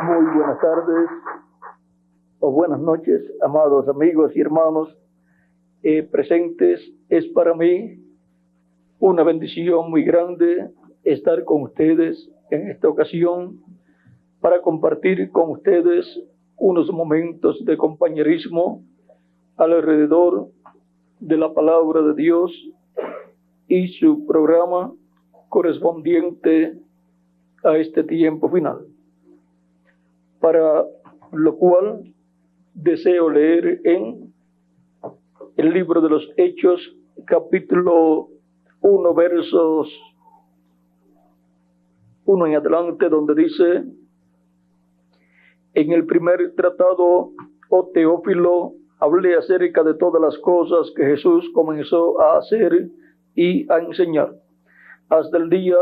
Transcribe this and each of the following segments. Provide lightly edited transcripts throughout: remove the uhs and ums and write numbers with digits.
Muy buenas tardes o buenas noches, amados amigos y hermanos presentes. Es para mí una bendición muy grande estar con ustedes en esta ocasión para compartir con ustedes unos momentos de compañerismo alrededor de la palabra de Dios y su programa correspondiente a este tiempo final, para lo cual deseo leer en el libro de los Hechos, capítulo 1, versos 1 en adelante, donde dice: en el primer tratado, oh Teófilo, hablé acerca de todas las cosas que Jesús comenzó a hacer y a enseñar, hasta el día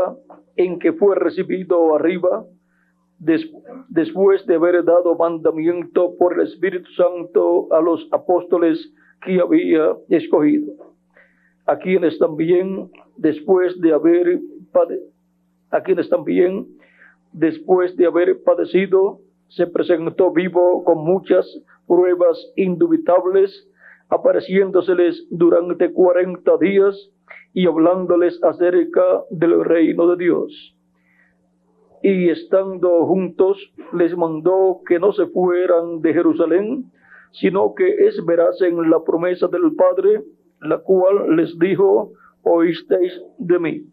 en que fue recibido arriba, después de haber dado mandamiento por el Espíritu Santo a los apóstoles que había escogido, a quienes también después de haber padecido, se presentó vivo con muchas pruebas indubitables, apareciéndoseles durante 40 días y hablándoles acerca del reino de Dios. Y estando juntos, les mandó que no se fueran de Jerusalén, sino que esperasen la promesa del Padre, la cual les dijo: oísteis de mí.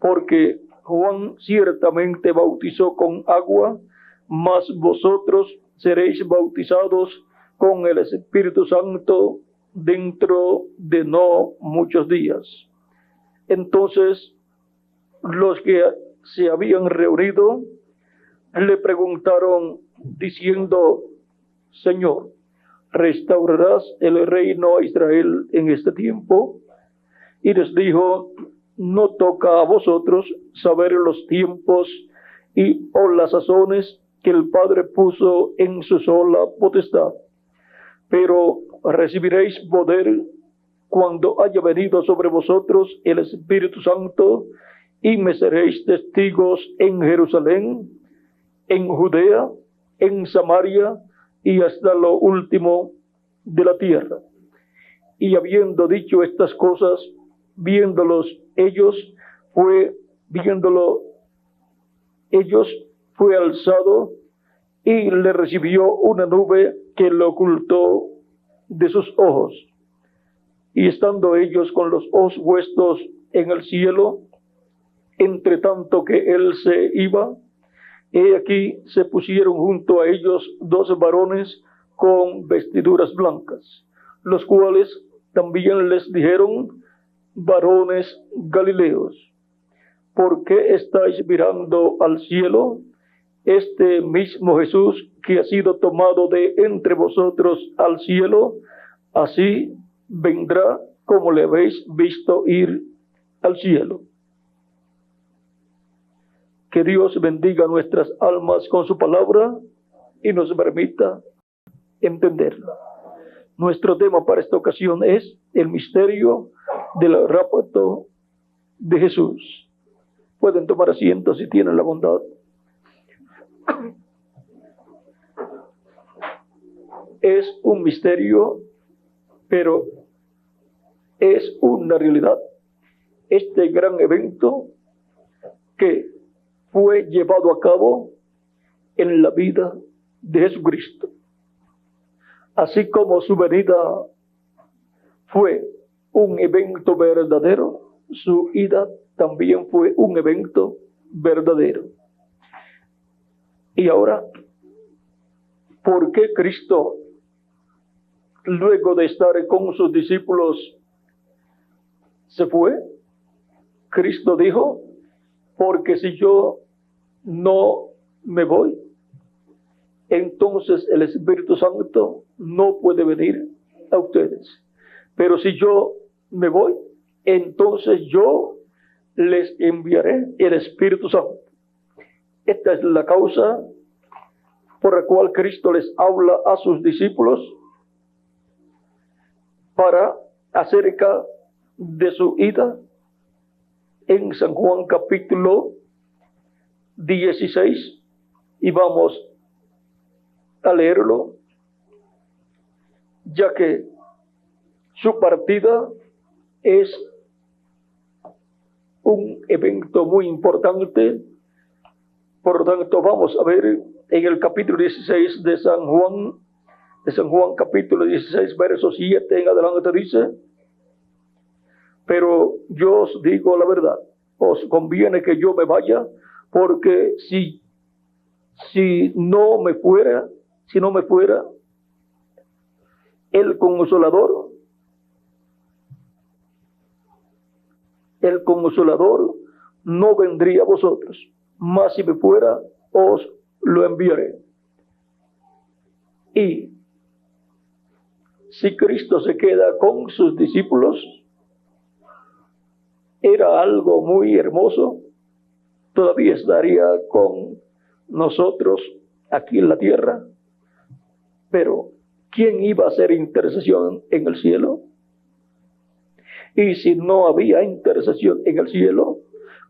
Porque Juan ciertamente bautizó con agua, mas vosotros seréis bautizados con el Espíritu Santo dentro de no muchos días. Entonces, los que se habían reunido le preguntaron diciendo: Señor, ¿restaurarás el reino a Israel en este tiempo? Y les dijo: no toca a vosotros saber los tiempos o las sazones que el Padre puso en su sola potestad, pero recibiréis poder cuando haya venido sobre vosotros el Espíritu Santo, y me seréis testigos en Jerusalén, en Judea, en Samaria y hasta lo último de la tierra. Y habiendo dicho estas cosas, viéndolo ellos, fue alzado, y le recibió una nube que lo ocultó de sus ojos. Y estando ellos con los ojos puestos en el cielo, entre tanto que él se iba, he aquí se pusieron junto a ellos 2 varones con vestiduras blancas, los cuales también les dijeron: varones Galileos, ¿por qué estáis mirando al cielo? Este mismo Jesús que ha sido tomado de entre vosotros al cielo, así vendrá como le habéis visto ir al cielo. Que Dios bendiga nuestras almas con su palabra y nos permita entenderla. Nuestro tema para esta ocasión es el misterio del rapto de Jesús. Pueden tomar asiento si tienen la bondad. Es un misterio, pero es una realidad. Este gran evento que fue llevado a cabo en la vida de Jesucristo, así como su venida fue un evento verdadero, su ida también fue un evento verdadero. Y ahora, ¿por qué Cristo, luego de estar con sus discípulos, se fue? Cristo dijo: porque si yo no me voy, entonces el Espíritu Santo no puede venir a ustedes. Pero si yo me voy, entonces yo les enviaré el Espíritu Santo. Esta es la causa por la cual Cristo les habla a sus discípulos para acerca de su ida. En San Juan capítulo 16, y vamos a leerlo, ya que su partida es un evento muy importante. Por lo tanto, vamos a ver en el capítulo 16 de San Juan, capítulo 16, verso 7 en adelante dice: pero yo os digo la verdad, os conviene que yo me vaya, porque si no me fuera, el Consolador no vendría a vosotros, mas si me fuera, os lo enviaré. Y si Cristo se queda con sus discípulos, era algo muy hermoso, todavía estaría con nosotros aquí en la tierra, pero ¿quién iba a hacer intercesión en el cielo? Y si no había intercesión en el cielo,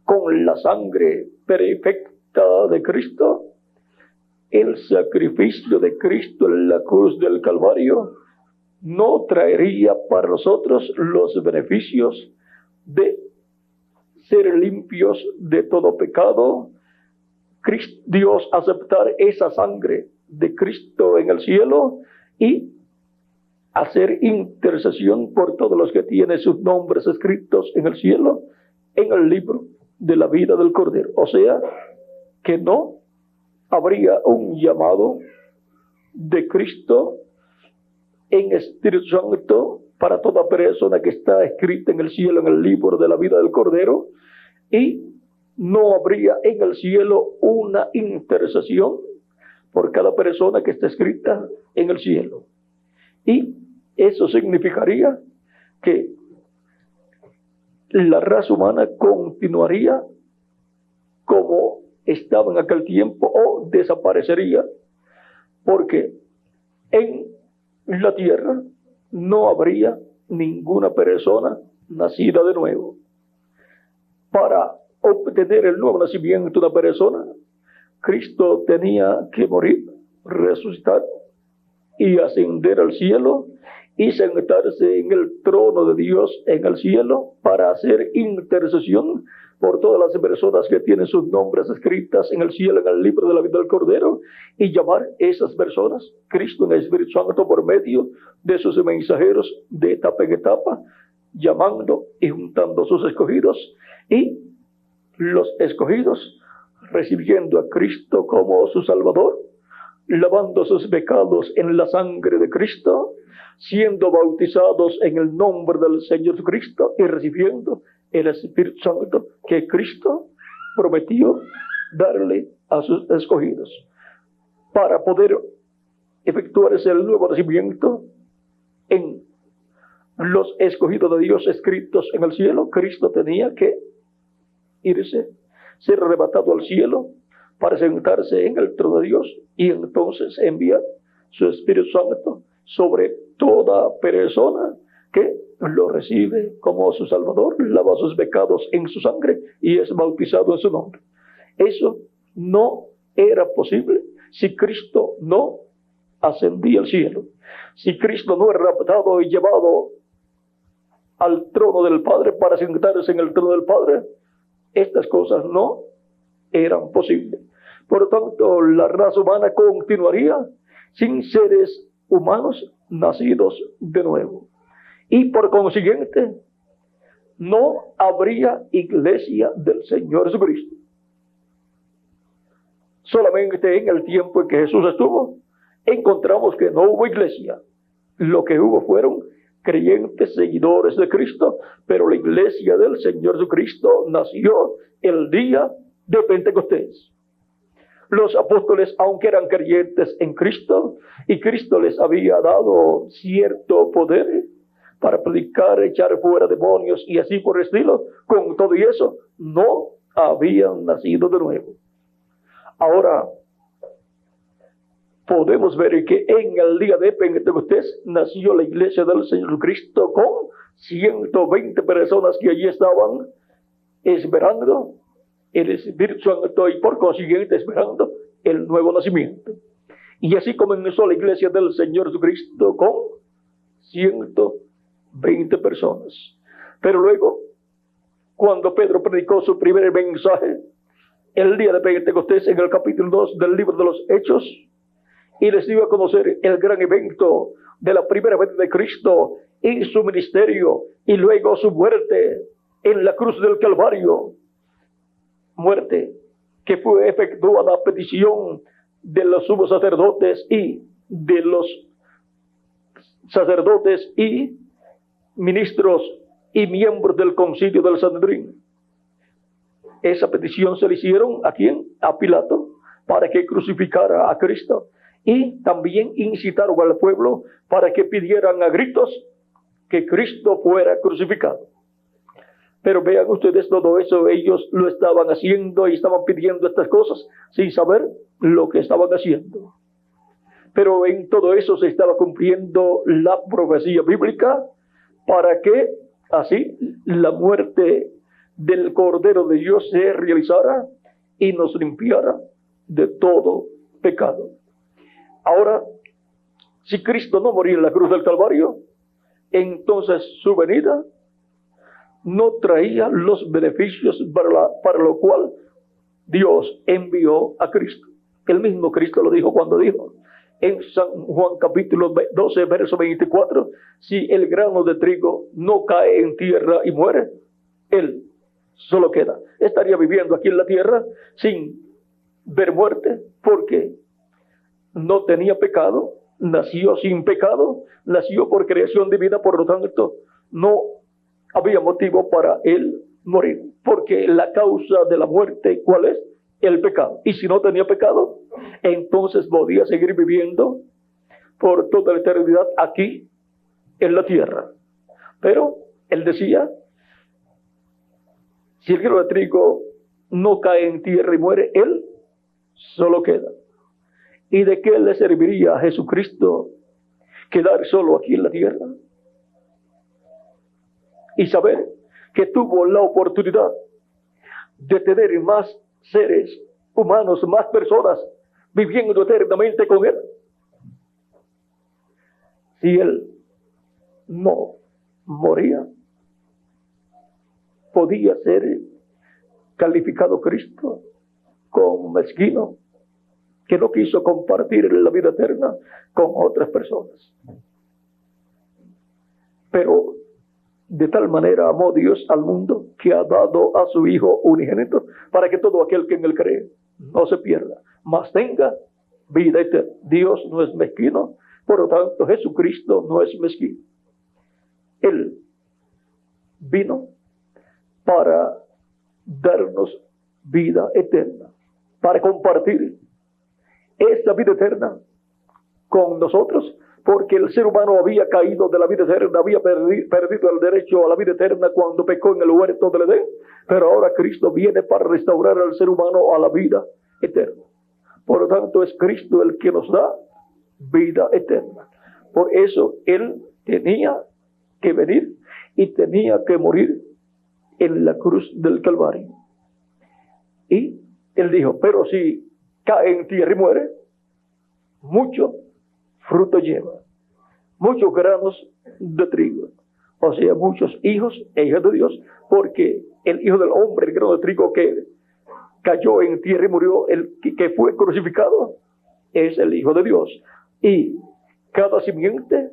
con la sangre perfecta de Cristo, el sacrificio de Cristo en la cruz del Calvario no traería para nosotros los beneficios de ser limpios de todo pecado. Dios aceptar esa sangre de Cristo en el cielo y hacer intercesión por todos los que tienen sus nombres escritos en el cielo, en el libro de la vida del Cordero. O sea, que no habría un llamado de Cristo en Espíritu Santo para toda persona que está escrita en el cielo, en el libro de la vida del Cordero, y no habría en el cielo una intercesión por cada persona que está escrita en el cielo. Y eso significaría que la raza humana continuaría como estaba en aquel tiempo o desaparecería, porque en la tierra no habría ninguna persona nacida de nuevo. Para obtener el nuevo nacimiento de una persona, Cristo tenía que morir, resucitar y ascender al cielo y sentarse en el trono de Dios en el cielo para hacer intercesión por todas las personas que tienen sus nombres escritas en el cielo, en el libro de la vida del Cordero, y llamar a esas personas, Cristo en el Espíritu Santo por medio de sus mensajeros de etapa en etapa, llamando y juntando a sus escogidos, y los escogidos recibiendo a Cristo como su Salvador, lavando sus pecados en la sangre de Cristo, siendo bautizados en el nombre del Señor Jesucristo y recibiendo el Espíritu Santo que Cristo prometió darle a sus escogidos. Para poder efectuar ese nuevo nacimiento en los escogidos de Dios escritos en el cielo, Cristo tenía que irse, ser arrebatado al cielo para sentarse en el trono de Dios y entonces enviar su Espíritu Santo sobre toda persona que lo recibe como su Salvador, lava sus pecados en su sangre y es bautizado en su nombre. Eso no era posible si Cristo no ascendía al cielo. Si Cristo no era raptado y llevado al trono del Padre para sentarse en el trono del Padre, estas cosas no eran posibles. Por lo tanto, la raza humana continuaría sin seres humanos nacidos de nuevo. Y por consiguiente, no habría iglesia del Señor Jesucristo. Solamente en el tiempo en que Jesús estuvo, encontramos que no hubo iglesia. Lo que hubo fueron creyentes, seguidores de Cristo, pero la iglesia del Señor Jesucristo nació el día de Pentecostés. Los apóstoles, aunque eran creyentes en Cristo, y Cristo les había dado cierto poder para predicar, echar fuera demonios y así por el estilo, con todo y eso, no habían nacido de nuevo. Ahora, podemos ver que en el día de Pentecostés nació la iglesia del Señor Cristo con 120 personas que allí estaban esperando el Espíritu Santo y por consiguiente esperando el nuevo nacimiento. Y así comenzó la iglesia del Señor Jesucristo con 120 personas. Pero luego, cuando Pedro predicó su primer mensaje, el día de Pentecostés, en el capítulo 2 del libro de los Hechos, y les dio a conocer el gran evento de la primera venida de Cristo y su ministerio, y luego su muerte en la cruz del Calvario, muerte que fue efectuada a petición de los sumos sacerdotes y de los sacerdotes y ministros y miembros del concilio del Sanedrín. Esa petición se le hicieron ¿a quién? A Pilato, para que crucificara a Cristo. Y también incitaron al pueblo para que pidieran a gritos que Cristo fuera crucificado. Pero vean ustedes, todo eso ellos lo estaban haciendo y estaban pidiendo estas cosas sin saber lo que estaban haciendo. Pero en todo eso se estaba cumpliendo la profecía bíblica para que así la muerte del Cordero de Dios se realizara y nos limpiara de todo pecado. Ahora, si Cristo no moría en la cruz del Calvario, entonces su venida no traía los beneficios para lo cual Dios envió a Cristo. El mismo Cristo lo dijo cuando dijo en San Juan capítulo 12, verso 24, si el grano de trigo no cae en tierra y muere, él solo queda. Estaría viviendo aquí en la tierra sin ver muerte, porque no tenía pecado, nació sin pecado, nació por creación divina, por lo tanto, no había motivo para él morir, porque la causa de la muerte, ¿cuál es? El pecado. Y si no tenía pecado, entonces podía seguir viviendo por toda la eternidad aquí en la tierra. Pero él decía, si el grano de trigo no cae en tierra y muere, él solo queda. ¿Y de qué le serviría a Jesucristo quedar solo aquí en la tierra? Y saber que tuvo la oportunidad de tener más seres humanos, más personas viviendo eternamente con él. Si él no moría, podía ser calificado Cristo como mezquino, que no quiso compartir la vida eterna con otras personas. Pero de tal manera amó Dios al mundo, que ha dado a su Hijo unigénito, para que todo aquel que en él cree no se pierda, mas tenga vida eterna. Dios no es mezquino, por lo tanto Jesucristo no es mezquino. Él vino para darnos vida eterna, para compartir esa vida eterna con nosotros, porque el ser humano había caído de la vida eterna, había perdido el derecho a la vida eterna cuando pecó en el huerto del Edén, pero ahora Cristo viene para restaurar al ser humano a la vida eterna. Por lo tanto, es Cristo el que nos da vida eterna. Por eso Él tenía que venir y tenía que morir en la cruz del Calvario. Y Él dijo, pero si cae en tierra y muere, mucho fruto lleva, muchos granos de trigo, o sea, muchos hijos e hijas de Dios, porque el Hijo del Hombre, el grano de trigo que cayó en tierra y murió, el que fue crucificado, es el Hijo de Dios. Y cada simiente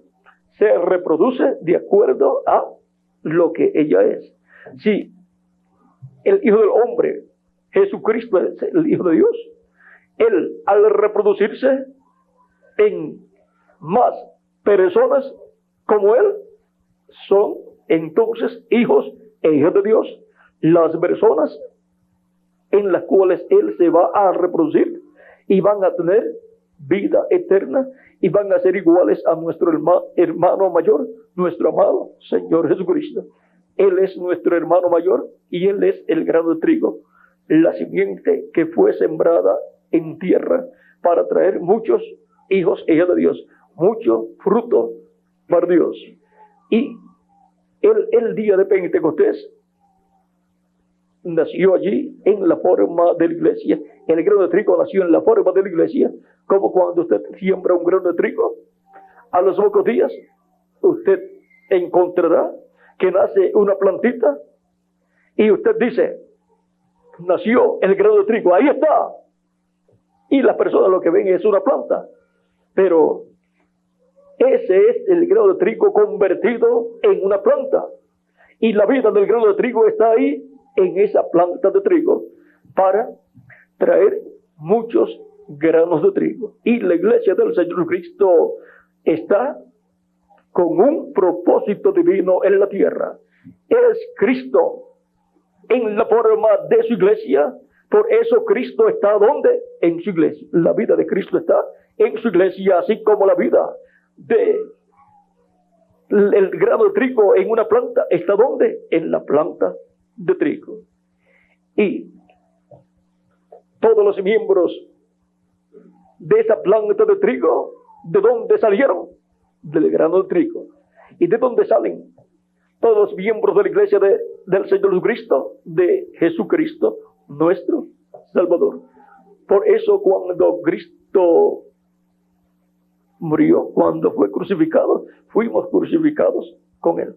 se reproduce de acuerdo a lo que ella es. Si el Hijo del Hombre, Jesucristo, es el Hijo de Dios, Él, al reproducirse en más personas como Él, son entonces hijos e hijas de Dios. Las personas en las cuales Él se va a reproducir y van a tener vida eterna y van a ser iguales a nuestro hermano mayor, nuestro amado Señor Jesucristo. Él es nuestro hermano mayor y Él es el grano de trigo, la simiente que fue sembrada en tierra para traer muchos hijos e hijas de Dios, mucho fruto para Dios. Y el día de Pentecostés nació allí en la forma de la iglesia el grano de trigo nació en la forma de la iglesia, como cuando usted siembra un grano de trigo, a los pocos días usted encontrará que nace una plantita y usted dice, nació el grano de trigo, ahí está. Y las personas lo que ven es una planta, pero ese es el grano de trigo convertido en una planta. Y la vida del grano de trigo está ahí, en esa planta de trigo, para traer muchos granos de trigo. Y la iglesia del Señor Cristo está con un propósito divino en la tierra. Es Cristo en la forma de su iglesia. Por eso Cristo está ¿dónde? En su iglesia. La vida de Cristo está en su iglesia, así como la vida de el grano de trigo en una planta está ¿dónde? En la planta de trigo. Y todos los miembros de esa planta de trigo, ¿de dónde salieron? Del grano de trigo. ¿Y de dónde salen? Todos los miembros de la iglesia del Señor Jesucristo, de Jesucristo, nuestro Salvador. Por eso cuando Cristo murió, cuando fue crucificado, fuimos crucificados con Él.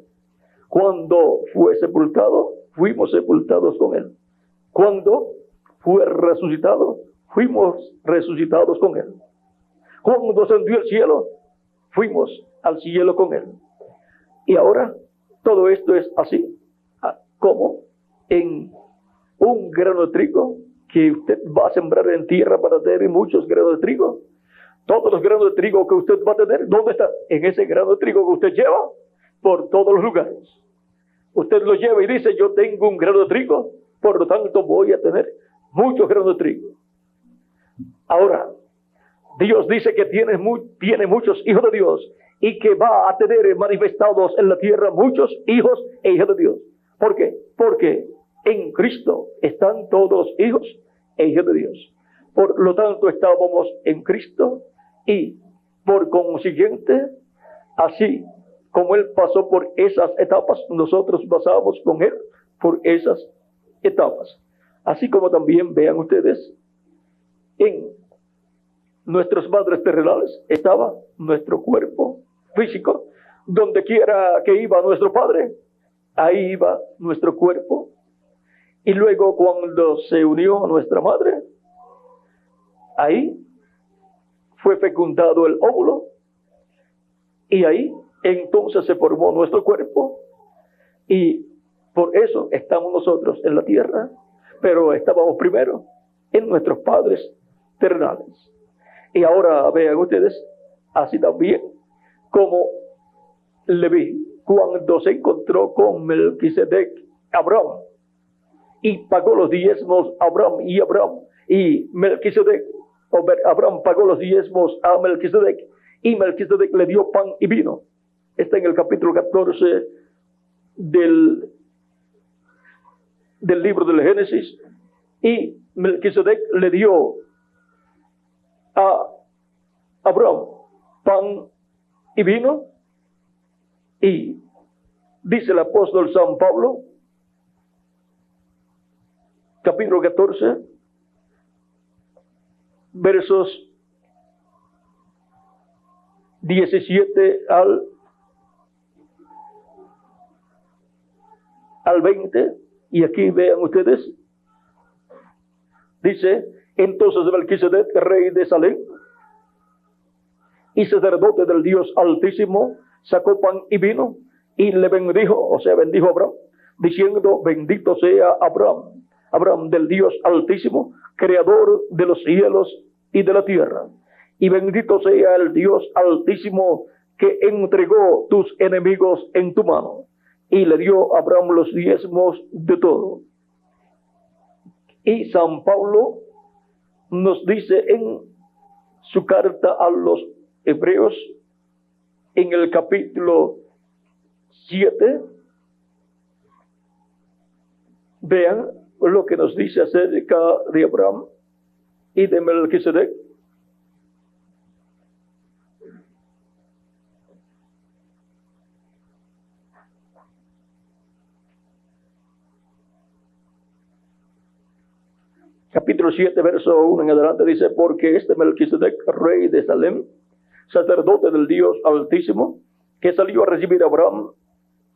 Cuando fue sepultado, fuimos sepultados con Él. Cuando fue resucitado, fuimos resucitados con Él. Cuando ascendió al cielo, fuimos al cielo con Él. Y ahora todo esto es así, como en un grano de trigo que usted va a sembrar en tierra para tener muchos granos de trigo. Todos los granos de trigo que usted va a tener, ¿dónde están? En ese grano de trigo que usted lleva por todos los lugares. Usted lo lleva y dice, yo tengo un grano de trigo, por lo tanto voy a tener muchos granos de trigo. Ahora, Dios dice que tiene muchos hijos de Dios y que va a tener manifestados en la tierra muchos hijos e hijas de Dios. ¿Por qué? Porque en Cristo están todos hijos e hijas de Dios. Por lo tanto, estábamos en Cristo y por consiguiente, así como Él pasó por esas etapas, nosotros pasamos con Él por esas etapas. Así como también vean ustedes, en nuestros padres terrenales estaba nuestro cuerpo físico. Donde quiera que iba nuestro padre, ahí iba nuestro cuerpo. Y luego cuando se unió a nuestra madre, ahí fue fecundado el óvulo. Y ahí entonces se formó nuestro cuerpo. Y por eso estamos nosotros en la tierra. Pero estábamos primero en nuestros padres terrenales. Y ahora vean ustedes, así también como Leví, cuando se encontró con Melquisedec, Abraham, y pagó los diezmos Abraham, y Melquisedec, Abraham pagó los diezmos a Melquisedec, y Melquisedec le dio pan y vino. Está en el capítulo 14 del libro del Génesis. Y Melquisedec le dio a Abraham pan y vino. Y dice el apóstol San Pablo, capítulo 14, versos 17 al 20, y aquí vean ustedes, dice, entonces Melquisedec, rey de Salem y sacerdote del Dios Altísimo, sacó pan y vino y le bendijo, o sea, bendijo a Abraham, diciendo, bendito sea Abraham del Dios Altísimo, creador de los cielos y de la tierra, y bendito sea el Dios Altísimo que entregó tus enemigos en tu mano. Y le dio a Abraham los diezmos de todo. Y San Pablo nos dice en su carta a los Hebreos, en el capítulo 7, vean lo que nos dice acerca de Abraham y de Melquisedec. capítulo 7, verso 1 en adelante, dice: porque este Melquisedec, rey de Salem, sacerdote del Dios Altísimo, que salió a recibir a Abraham,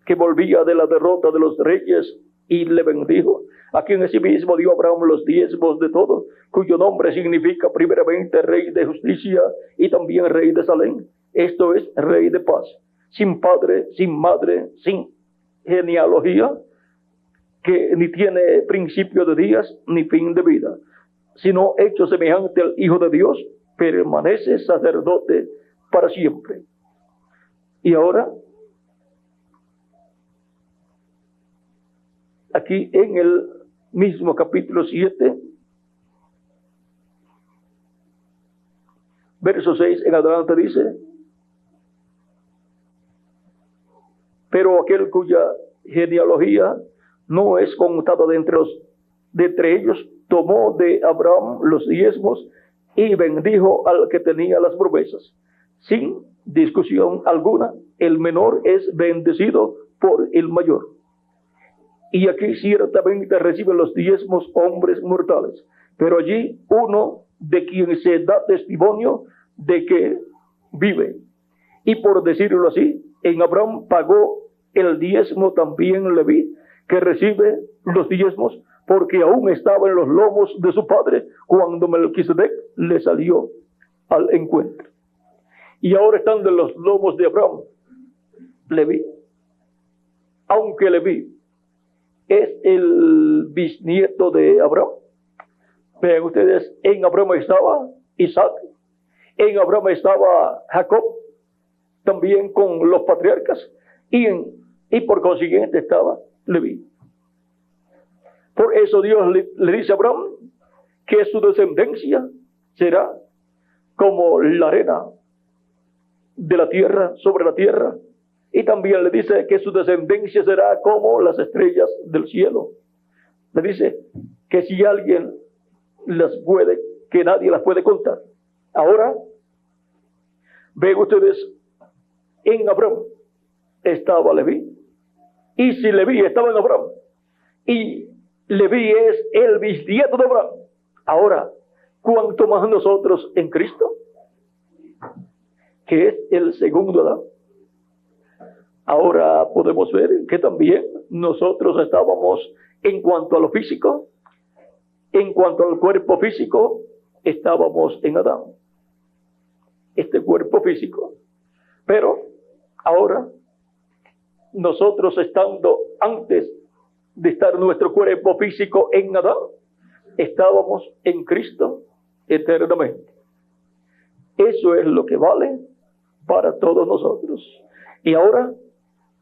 que volvía de la derrota de los reyes, y le bendijo, a quien asimismo dio Abraham los diezmos de todo, cuyo nombre significa primeramente rey de justicia y también rey de Salem, esto es, rey de paz, sin padre, sin madre, sin genealogía, que ni tiene principio de días ni fin de vida, sino hecho semejante al Hijo de Dios, permanece sacerdote para siempre. Y ahora, aquí en el mismo capítulo 7, verso 6 en adelante dice: pero aquel cuya genealogía no es contada de entre ellos, tomó de Abraham los diezmos y bendijo al que tenía las promesas. Sin discusión alguna, el menor es bendecido por el mayor. Y aquí ciertamente reciben los diezmos hombres mortales, pero allí uno de quien se da testimonio de que vive. Y por decirlo así, en Abraham pagó el diezmo también Leví, que recibe los diezmos, porque aún estaba en los lomos de su padre cuando Melquisedec le salió al encuentro. Y ahora estando en los lomos de Abraham, Leví, aunque Leví es el bisnieto de Abraham. Vean ustedes, en Abraham estaba Isaac, en Abraham estaba Jacob, también con los patriarcas, y por consiguiente estaba Leví. Por eso Dios le dice a Abraham que su descendencia será como la arena de la tierra, sobre la tierra. Y también le dice que su descendencia será como las estrellas del cielo. Le dice que si alguien que nadie las puede contar. Ahora, ven ustedes, en Abraham estaba Leví. Y si Leví estaba en Abraham, y Leví es el bisnieto de Abraham, ahora, ¿cuánto más nosotros en Cristo, que es el segundo Adán? Ahora podemos ver que también nosotros estábamos, en cuanto a lo físico, en cuanto al cuerpo físico, estábamos en Adán, este cuerpo físico. Pero ahora, nosotros estando antes de estar nuestro cuerpo físico en Adán, estábamos en Cristo eternamente. Eso es lo que vale para todos nosotros. Y ahora,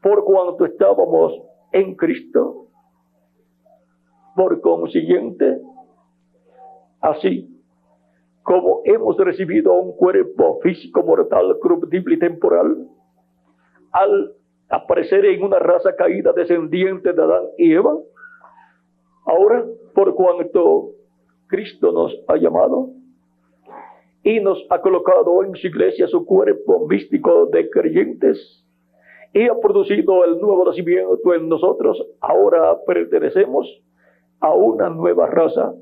por cuanto estábamos en Cristo, por consiguiente, así como hemos recibido un cuerpo físico mortal, corruptible y temporal, al aparecer en una raza caída descendiente de Adán y Eva, ahora, por cuanto Cristo nos ha llamado y nos ha colocado en su iglesia, su cuerpo místico de creyentes, y ha producido el nuevo nacimiento en nosotros, ahora pertenecemos a una nueva raza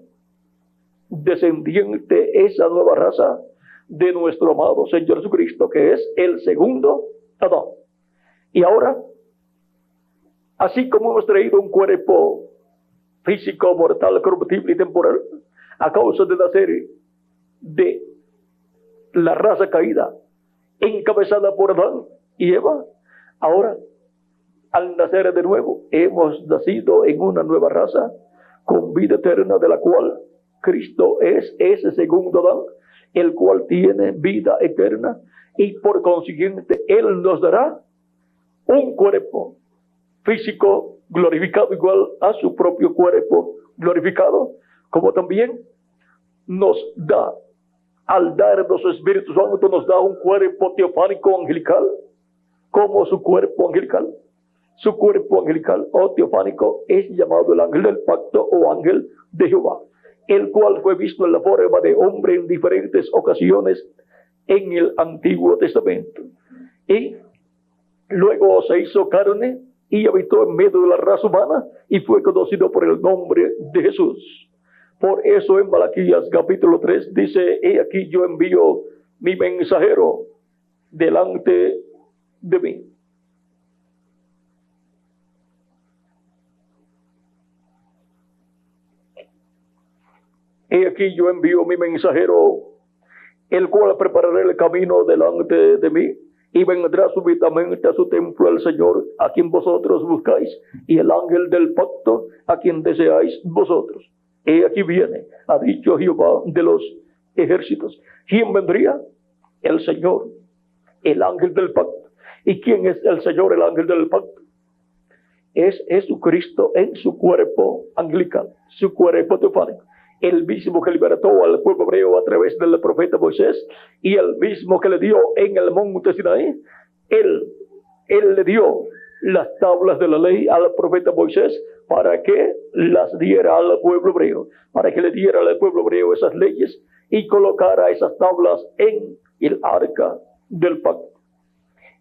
descendiente, esa nueva raza de nuestro amado Señor Jesucristo, que es el segundo Adán. Y ahora, así como hemos traído un cuerpo físico, mortal, corruptible y temporal, a causa de nacer de la raza caída, encabezada por Adán y Eva, ahora, al nacer de nuevo, hemos nacido en una nueva raza, con vida eterna, de la cual Cristo es ese segundo Adán, el cual tiene vida eterna, y por consiguiente, Él nos dará un cuerpo físico glorificado igual a su propio cuerpo glorificado, como también nos da, al darnos su Espíritu Santo, nos da un cuerpo teofánico angelical, como su cuerpo angelical. Su cuerpo angelical o teofánico es llamado el ángel del pacto o ángel de Jehová, el cual fue visto en la forma de hombre en diferentes ocasiones en el Antiguo Testamento. Y luego se hizo carne y habitó en medio de la raza humana y fue conocido por el nombre de Jesús. Por eso en Malaquías capítulo 3 dice: he aquí yo envío mi mensajero delante de mí. He aquí yo envío mi mensajero, el cual preparará el camino delante de mí, y vendrá súbitamente a su templo el Señor, a quien vosotros buscáis, y el ángel del pacto, a quien deseáis vosotros. He aquí viene, ha dicho Jehová de los ejércitos. ¿Quién vendría? El Señor, el ángel del pacto. ¿Y quién es el Señor, el ángel del pacto? Es Jesucristo en su cuerpo angelical, su cuerpo teofánico. El mismo que libertó al pueblo hebreo a través del profeta Moisés, y el mismo que le dio en el monte Sinaí. Él le dio las tablas de la ley al profeta Moisés para que las diera al pueblo hebreo, para que le diera al pueblo hebreo esas leyes y colocara esas tablas en el arca del pacto.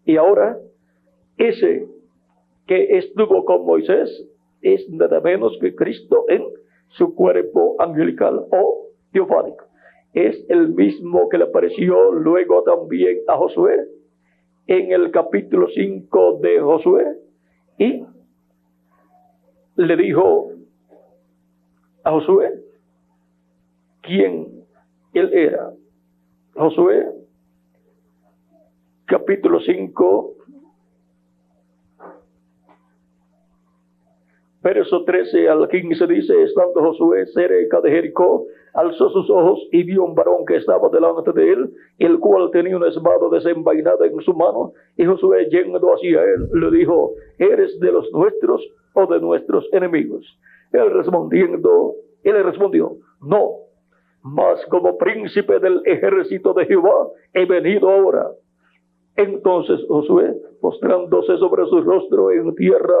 Y ahora, ese que estuvo con Moisés es nada menos que Cristo en su cuerpo angelical o teofánico. Es el mismo que le apareció luego también a Josué en el capítulo 5 de Josué, y le dijo a Josué quién él era. Josué capítulo 5 verso 13 al 15 dice: estando Josué cerca de Jericó, alzó sus ojos y vio un varón que estaba delante de él, el cual tenía una espada desenvainada en su mano. Y Josué, yendo hacia él, le dijo: ¿eres de los nuestros o de nuestros enemigos? Él le respondió: no, mas como príncipe del ejército de Jehová he venido ahora. Entonces Josué, postrándose sobre su rostro en tierra,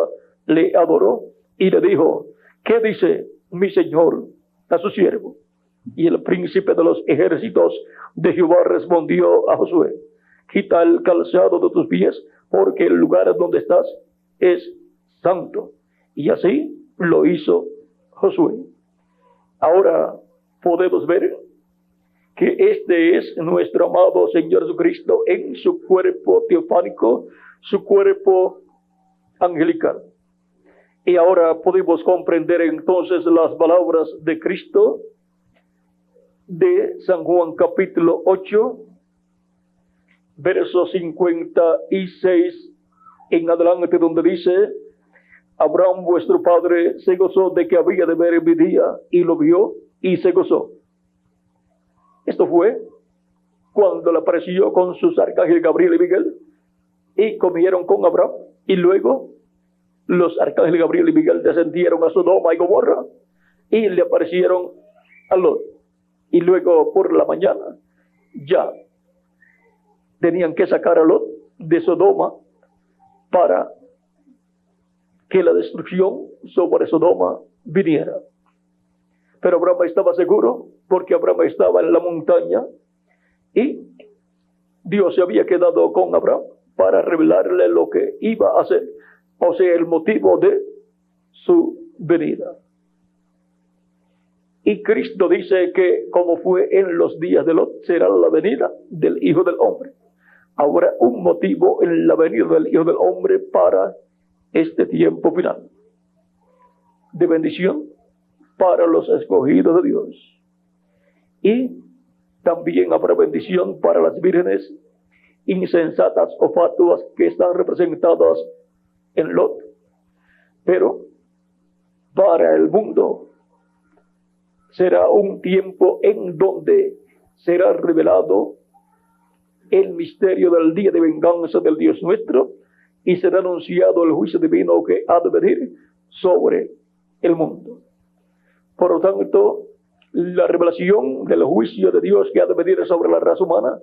le adoró y le dijo: ¿qué dice mi señor a su siervo? Y el príncipe de los ejércitos de Jehová respondió a Josué: quita el calzado de tus pies, porque el lugar donde estás es santo. Y así lo hizo Josué. Ahora podemos ver que este es nuestro amado Señor Jesucristo en su cuerpo teofánico, su cuerpo angelical. Y ahora podemos comprender entonces las palabras de Cristo de San Juan capítulo 8, verso 56 en adelante, donde dice: Abraham vuestro padre se gozó de que había de ver mi día, y lo vio y se gozó. Esto fue cuando le apareció con sus arcángeles Gabriel y Miguel, y comieron con Abraham, y luego los arcángeles Gabriel y Miguel descendieron a Sodoma y Gomorra y le aparecieron a Lot. Y luego por la mañana ya tenían que sacar a Lot de Sodoma para que la destrucción sobre Sodoma viniera. Pero Abraham estaba seguro, porque Abraham estaba en la montaña y Dios se había quedado con Abraham para revelarle lo que iba a hacer, o sea, el motivo de su venida. Y Cristo dice que, como fue en los días de Lot, será la venida del Hijo del Hombre. Habrá un motivo en la venida del Hijo del Hombre para este tiempo final de bendición para los escogidos de Dios. Y también habrá bendición para las vírgenes insensatas o fatuas que están representadas en Lot. Pero para el mundo será un tiempo en donde será revelado el misterio del día de venganza del Dios nuestro, y será anunciado el juicio divino que ha de venir sobre el mundo. Por lo tanto, la revelación del juicio de Dios que ha de venir sobre la raza humana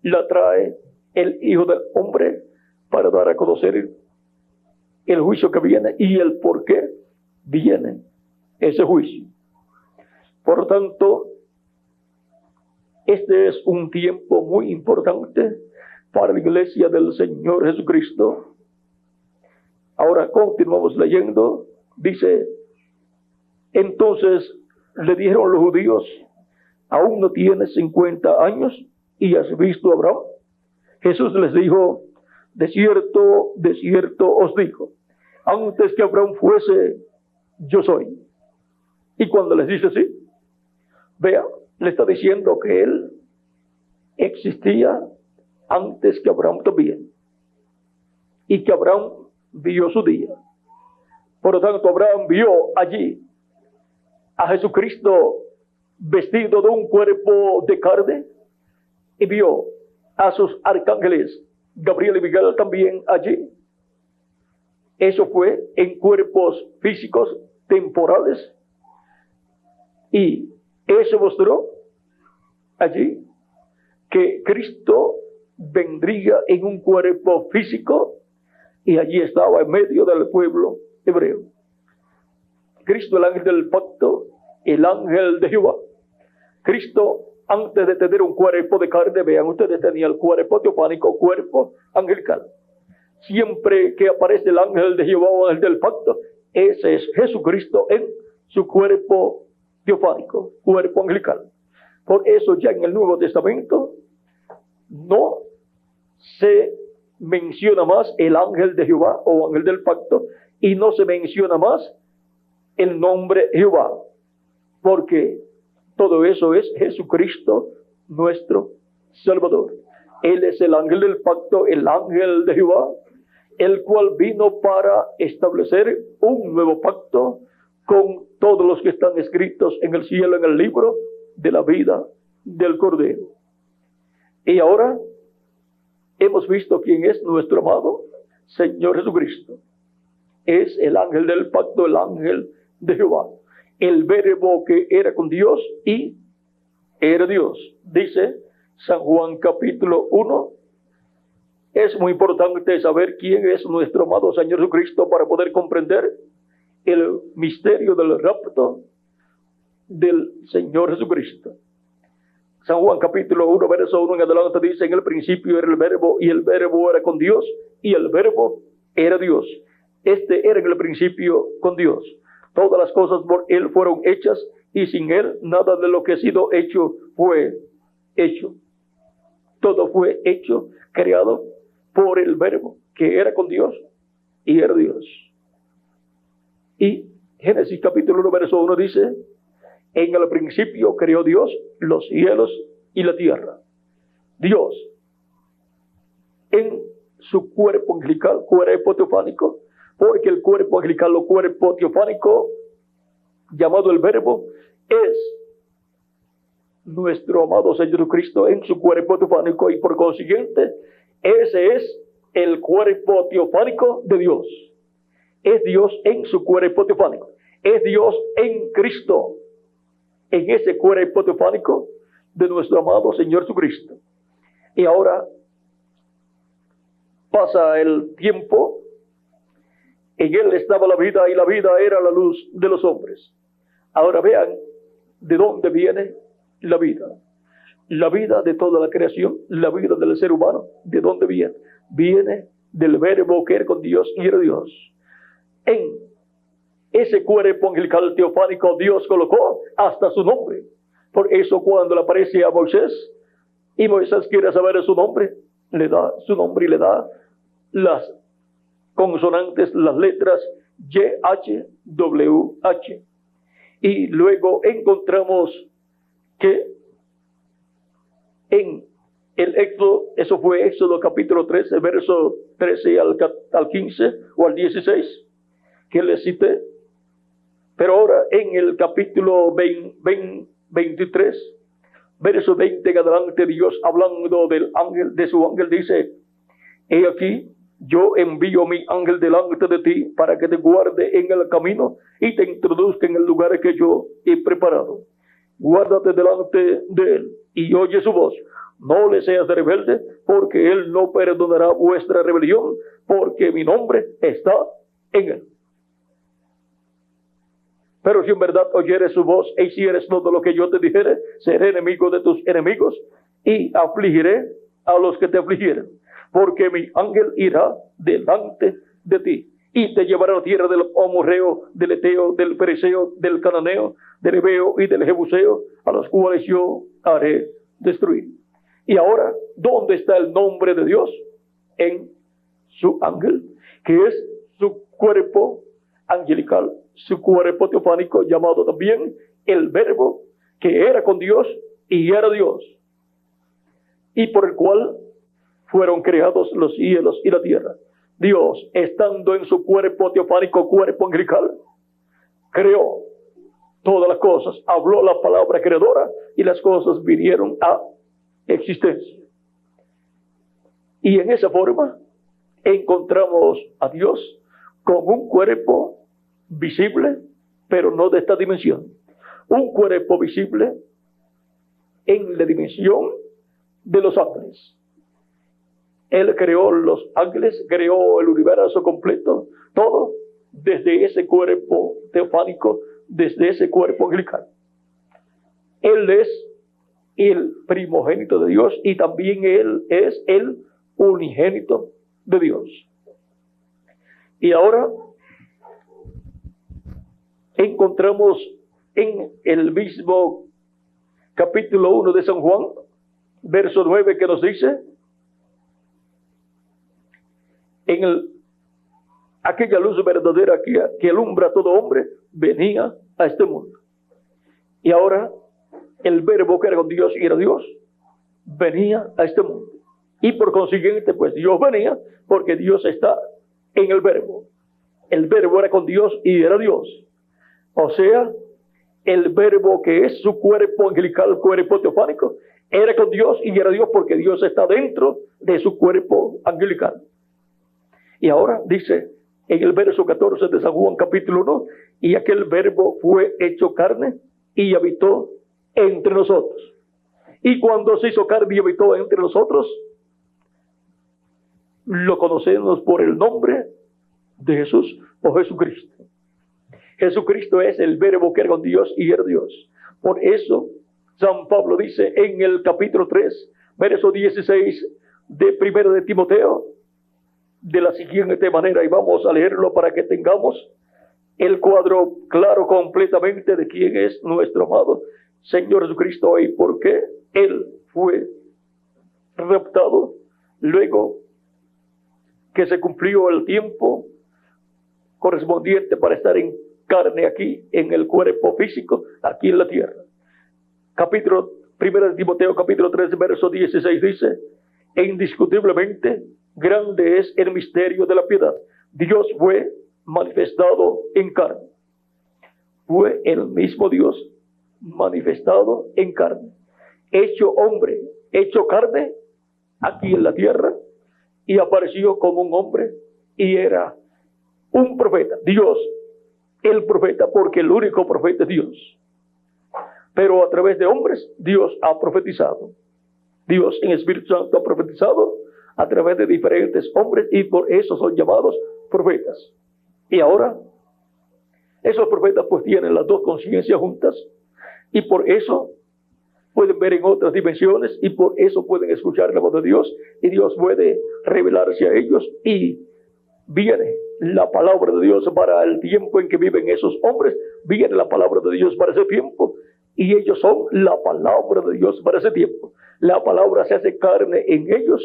la trae el Hijo del Hombre para dar a conocer el juicio que viene y el por qué viene ese juicio. Por lo tanto, este es un tiempo muy importante para la iglesia del Señor Jesucristo. Ahora continuamos leyendo. Dice: entonces le dijeron los judíos: ¿aún no tienes 50 años y has visto a Abraham? Jesús les dijo: de cierto os digo, antes que Abraham fuese, yo soy. Y cuando les dice así, vea, le está diciendo que él existía antes que Abraham también, y que Abraham vio su día. Por lo tanto, Abraham vio allí a Jesucristo vestido de un cuerpo de carne, y vio a sus arcángeles Gabriel y Miguel también allí. Eso fue en cuerpos físicos temporales, y eso mostró allí que Cristo vendría en un cuerpo físico, y allí estaba en medio del pueblo hebreo. Cristo, el ángel del pacto, el ángel de Jehová. Cristo, antes de tener un cuerpo de carne, vean ustedes, tenía el cuerpo teofánico, cuerpo angelical. Siempre que aparece el ángel de Jehová o el del pacto, ese es Jesucristo en su cuerpo teofánico, cuerpo angelical. Por eso ya en el Nuevo Testamento no se menciona más el ángel de Jehová o ángel del pacto, y no se menciona más el nombre Jehová, porque todo eso es Jesucristo nuestro Salvador. Él es el ángel del pacto, el ángel de Jehová, el cual vino para establecer un nuevo pacto con todos los que están escritos en el cielo, en el libro de la vida del Cordero. Y ahora hemos visto quién es nuestro amado Señor Jesucristo. Es el ángel del pacto, el ángel de Jehová, el verbo que era con Dios y era Dios. Dice San Juan capítulo 1. Es muy importante saber quién es nuestro amado Señor Jesucristo para poder comprender el misterio del rapto del Señor Jesucristo. San Juan capítulo 1, verso 1 en adelante dice: en el principio era el verbo, y el verbo era con Dios, y el verbo era Dios. Este era en el principio con Dios. Todas las cosas por Él fueron hechas, y sin Él nada de lo que ha sido hecho fue hecho. Todo fue hecho, creado por el verbo, que era con Dios y era Dios. Y Génesis capítulo 1, verso 1 dice: en el principio creó Dios los cielos y la tierra. Dios, en su cuerpo angelical, cuerpo teofánico, porque el cuerpo angelical o cuerpo teofánico, llamado el verbo, es nuestro amado Señor Jesucristo en su cuerpo teofánico, y por consiguiente, ese es el cuerpo teofánico de Dios. Es Dios en su cuerpo teofánico. Es Dios en Cristo, en ese cuerpo teofánico de nuestro amado Señor Jesucristo. Y ahora pasa el tiempo. En Él estaba la vida, y la vida era la luz de los hombres. Ahora vean de dónde viene la vida. La vida de toda la creación, la vida del ser humano, ¿de dónde viene? Viene del verbo que era con Dios y era Dios. En ese cuerpo angelical teofánico Dios colocó hasta su nombre. Por eso cuando le aparece a Moisés, y Moisés quiere saber su nombre, le da su nombre y le da las consonantes, las letras YHWH. Y luego encontramos que en el Éxodo, eso fue Éxodo capítulo 13, verso 13 al 15 o al 16, que les cité. Pero ahora en el capítulo 23, verso 20 en adelante, Dios hablando del ángel, de su ángel, dice: he aquí, yo envío mi ángel delante de ti para que te guarde en el camino y te introduzca en el lugar que yo he preparado. Guárdate delante de él y oye su voz. No le seas rebelde, porque él no perdonará vuestra rebelión, porque mi nombre está en él. Pero si en verdad oyeres su voz e hicieres todo lo que yo te dijere, seré enemigo de tus enemigos y afligiré a los que te afligieren. Porque mi ángel irá delante de ti y te llevaré a la tierra del amorreo, del eteo, del pereceo, del cananeo, del hebeo y del jebuseo, a los cuales yo haré destruir. Y ahora, ¿dónde está el nombre de Dios? En su ángel, que es su cuerpo angelical, su cuerpo teofánico, llamado también el Verbo, que era con Dios y era Dios, y por el cual fueron creados los cielos y la tierra. Dios, estando en su cuerpo teofánico, cuerpo angelical, creó todas las cosas, habló la palabra creadora y las cosas vinieron a existencia. Y en esa forma encontramos a Dios con un cuerpo visible, pero no de esta dimensión. Un cuerpo visible en la dimensión de los ángeles. Él creó los ángeles, creó el universo completo, todo desde ese cuerpo teofánico, desde ese cuerpo angelical. Él es el primogénito de Dios y también Él es el unigénito de Dios. Y ahora encontramos en el mismo capítulo 1 de San Juan, verso 9, que nos dice: aquella luz verdadera que alumbra a todo hombre venía a este mundo. Y ahora el Verbo, que era con Dios y era Dios, venía a este mundo. Y por consiguiente, pues Dios venía porque Dios está en el Verbo. El Verbo era con Dios y era Dios. O sea, el Verbo, que es su cuerpo angelical, cuerpo teofánico, era con Dios y era Dios porque Dios está dentro de su cuerpo angelical. Y ahora dice en el verso 14 de San Juan capítulo 1, y aquel Verbo fue hecho carne y habitó entre nosotros. Y cuando se hizo carne y habitó entre nosotros, lo conocemos por el nombre de Jesús o Jesucristo. Jesucristo es el Verbo que era con Dios y era Dios. Por eso San Pablo dice en el capítulo 3, verso 16 de 1 de Timoteo, de la siguiente manera, y vamos a leerlo para que tengamos el cuadro claro completamente de quién es nuestro amado Señor Jesucristo y por qué Él fue raptado luego que se cumplió el tiempo correspondiente para estar en carne aquí, en el cuerpo físico, aquí en la tierra. Capítulo 1 de Timoteo, capítulo 3, verso 16 dice: e indiscutiblemente grande es el misterio de la piedad. Dios fue manifestado en carne. Fue el mismo Dios manifestado en carne, hecho hombre, hecho carne aquí en la tierra, y apareció como un hombre y era un profeta. Dios, el profeta, porque el único profeta es Dios. Pero a través de hombres, Dios ha profetizado. Dios en Espíritu Santo ha profetizado a través de diferentes hombres y por eso son llamados profetas. Y ahora, esos profetas pues tienen las dos conciencias juntas y por eso pueden ver en otras dimensiones y por eso pueden escuchar la voz de Dios y Dios puede revelarse a ellos y viene la palabra de Dios para el tiempo en que viven esos hombres, viene la palabra de Dios para ese tiempo y ellos son la palabra de Dios para ese tiempo. La palabra se hace carne en ellos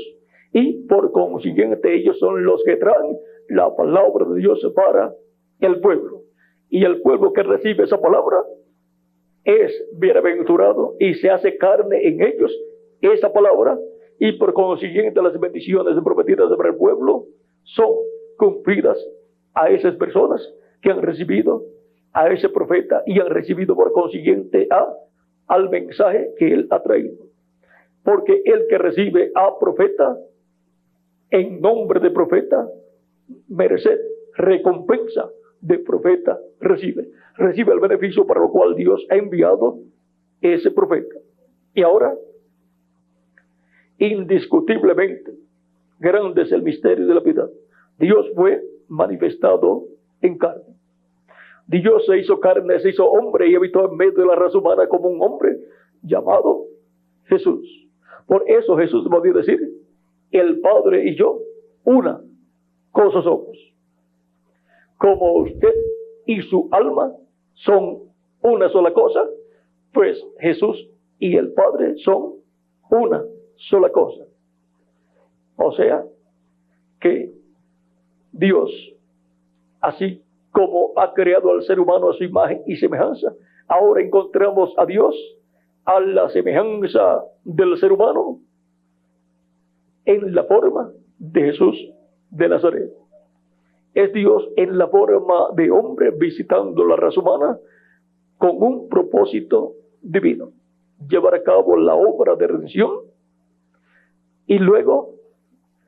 y por consiguiente ellos son los que traen la palabra de Dios para el pueblo. Y el pueblo que recibe esa palabra es bienaventurado y se hace carne en ellos esa palabra y por consiguiente las bendiciones prometidas para el pueblo son cumplidas a esas personas que han recibido a ese profeta y han recibido por consiguiente al mensaje que él ha traído. Porque el que recibe a profeta en nombre de profeta, merece recompensa de profeta recibe el beneficio para lo cual Dios ha enviado ese profeta. Y ahora, indiscutiblemente, grande es el misterio de la piedad. Dios fue manifestado en carne. Dios se hizo carne, se hizo hombre y habitó en medio de la raza humana como un hombre llamado Jesús. Por eso Jesús podía decir: el Padre y yo, una cosa somos. como usted y su alma son una sola cosa, pues Jesús y el Padre son una sola cosa. O sea, que Dios, así como ha creado al ser humano a su imagen y semejanza, ahora encontramos a Dios a la semejanza del ser humano en la forma de Jesús de Nazaret. Es Dios en la forma de hombre visitando la raza humana con un propósito divino: llevar a cabo la obra de redención y luego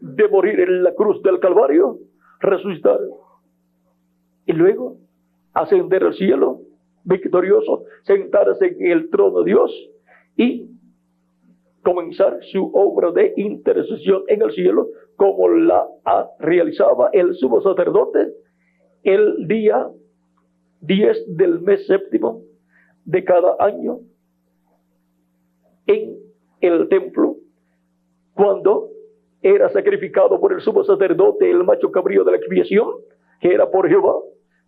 de morir en la cruz del Calvario, resucitar y luego ascender al cielo victorioso, sentarse en el trono de Dios y comenzar su obra de intercesión en el cielo, como la realizaba el sumo sacerdote el día 10 del mes séptimo de cada año en el templo, cuando era sacrificado por el sumo sacerdote el macho cabrío de la expiación, que era por Jehová.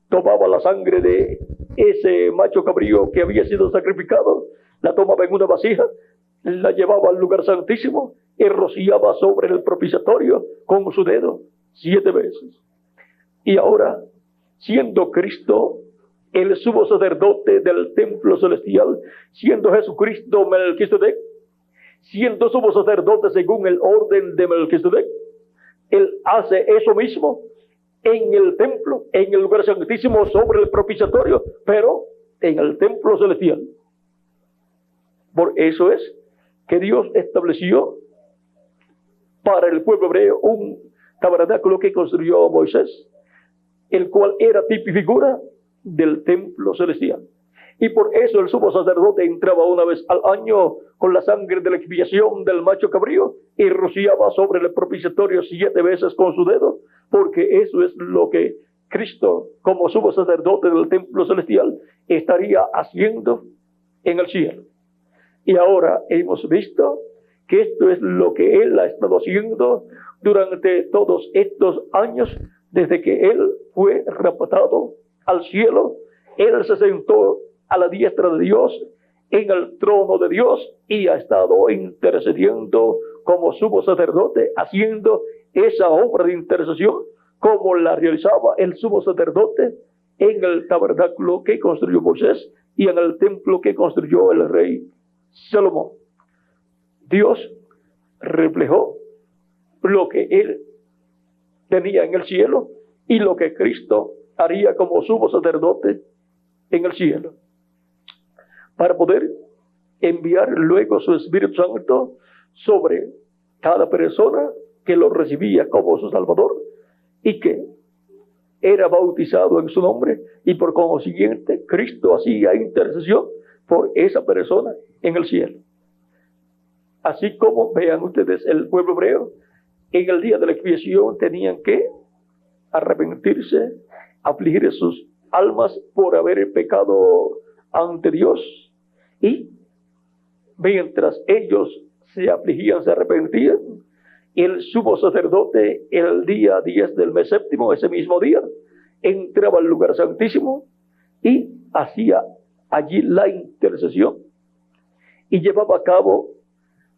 Tomaba la sangre de ese macho cabrío que había sido sacrificado, la tomaba en una vasija, la llevaba al lugar santísimo y rociaba sobre el propiciatorio con su dedo 7 veces. Y ahora, siendo Cristo el sumo sacerdote del templo celestial, siendo Jesucristo Melquisedec, siendo sumo sacerdote según el orden de Melquisedec, Él hace eso mismo en el templo, en el lugar santísimo sobre el propiciatorio, pero en el templo celestial. Por eso es que Dios estableció para el pueblo hebreo un tabernáculo que construyó Moisés, el cual era tipo y figura del templo celestial. Y por eso el sumo sacerdote entraba una vez al año con la sangre de la expiación del macho cabrío y rociaba sobre el propiciatorio 7 veces con su dedo, porque eso es lo que Cristo, como sumo sacerdote del templo celestial, estaría haciendo en el cielo. Y ahora hemos visto que esto es lo que Él ha estado haciendo durante todos estos años, desde que Él fue raptado al cielo. Él se sentó a la diestra de Dios, en el trono de Dios, y ha estado intercediendo como sumo sacerdote, haciendo esa obra de intercesión como la realizaba el sumo sacerdote en el tabernáculo que construyó Moisés y en el templo que construyó el rey Salomón. Dios reflejó lo que Él tenía en el cielo y lo que Cristo haría como sumo sacerdote en el cielo, para poder enviar luego su Espíritu Santo sobre cada persona que lo recibía como su Salvador y que era bautizado en su nombre, y por consiguiente Cristo hacía intercesión por esa persona en el cielo. Así como vean ustedes, el pueblo hebreo en el día de la expiación tenían que arrepentirse, afligir sus almas por haber pecado ante Dios, y mientras ellos se afligían, se arrepentían, el sumo sacerdote el día 10 del mes séptimo, ese mismo día, entraba al lugar santísimo y hacía allí la intercesión y llevaba a cabo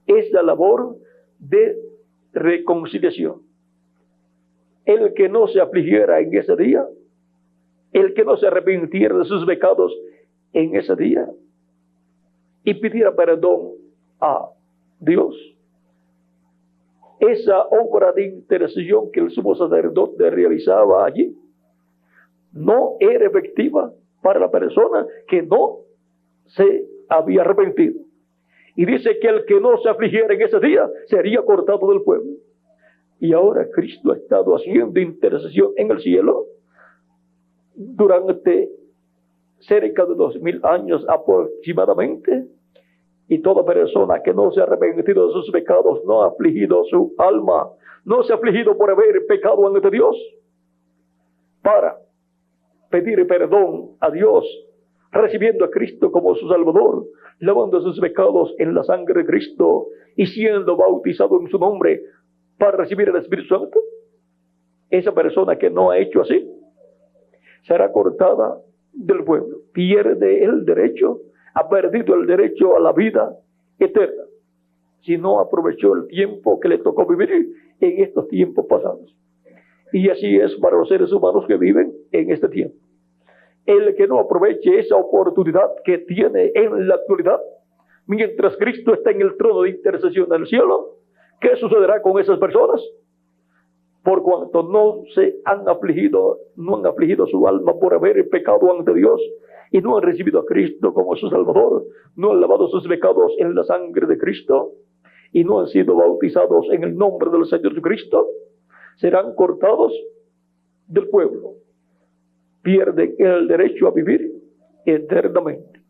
esa labor de reconciliación. El que no se afligiera en ese día, el que no se arrepintiera de sus pecados en ese día y pidiera perdón a Dios, esa obra de intercesión que el sumo sacerdote realizaba allí no era efectiva para la persona que no se había arrepentido. Y dice que el que no se afligiera en ese día sería cortado del pueblo. Y ahora Cristo ha estado haciendo intercesión en el cielo durante cerca de 2000 años aproximadamente. Y toda persona que no se ha arrepentido de sus pecados, no ha afligido su alma, no se ha afligido por haber pecado ante Dios, para pedir perdón a Dios, recibiendo a Cristo como su Salvador, lavando sus pecados en la sangre de Cristo y siendo bautizado en su nombre para recibir el Espíritu Santo. Esa persona que no ha hecho así, será cortada del pueblo. Pierde el derecho, ha perdido el derecho a la vida eterna, si no aprovechó el tiempo que le tocó vivir en estos tiempos pasados. Y así es para los seres humanos que viven en este tiempo. El que no aproveche esa oportunidad que tiene en la actualidad, mientras Cristo está en el trono de intercesión del cielo, ¿qué sucederá con esas personas? Por cuanto no han afligido su alma por haber pecado ante Dios y no han recibido a Cristo como su Salvador, no han lavado sus pecados en la sangre de Cristo y no han sido bautizados en el nombre del Señor Jesucristo, serán cortados del pueblo. Pierden el derecho a vivir eternamente,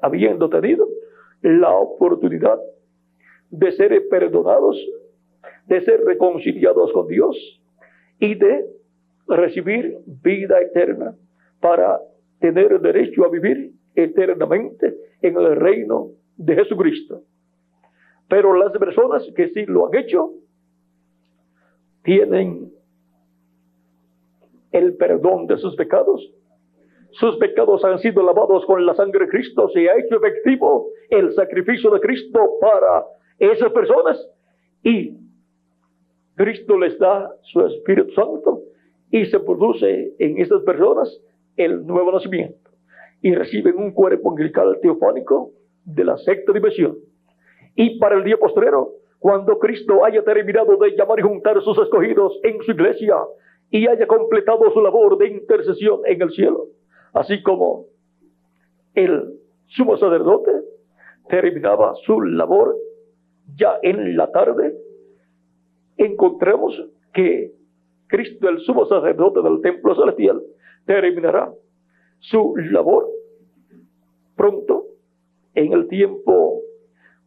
habiendo tenido la oportunidad de ser perdonados, de ser reconciliados con Dios y de recibir vida eterna para tener derecho a vivir eternamente en el reino de Jesucristo. Pero las personas que sí lo han hecho tienen el perdón de sus pecados. Sus pecados han sido lavados con la sangre de Cristo. Se ha hecho efectivo el sacrificio de Cristo para esas personas. Y Cristo les da su Espíritu Santo. Y se produce en esas personas el nuevo nacimiento. Y reciben un cuerpo angelical teofánico de la sexta dimensión. Y para el día postrero, cuando Cristo haya terminado de llamar y juntar a sus escogidos en su iglesia, y haya completado su labor de intercesión en el cielo, así como el sumo sacerdote terminaba su labor ya en la tarde, encontramos que Cristo, el sumo sacerdote del templo celestial, terminará su labor pronto, en el tiempo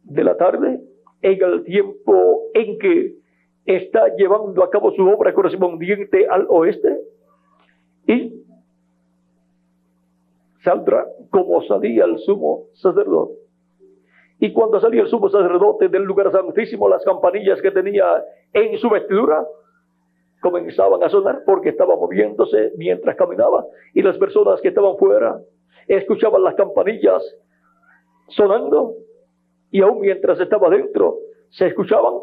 de la tarde, en el tiempo en que está llevando a cabo su obra correspondiente al oeste, y saldrá como salía el sumo sacerdote. Y cuando salía el sumo sacerdote del lugar santísimo, las campanillas que tenía en su vestidura comenzaban a sonar porque estaba moviéndose mientras caminaba, y las personas que estaban fuera escuchaban las campanillas sonando, y aún mientras estaba dentro se escuchaban,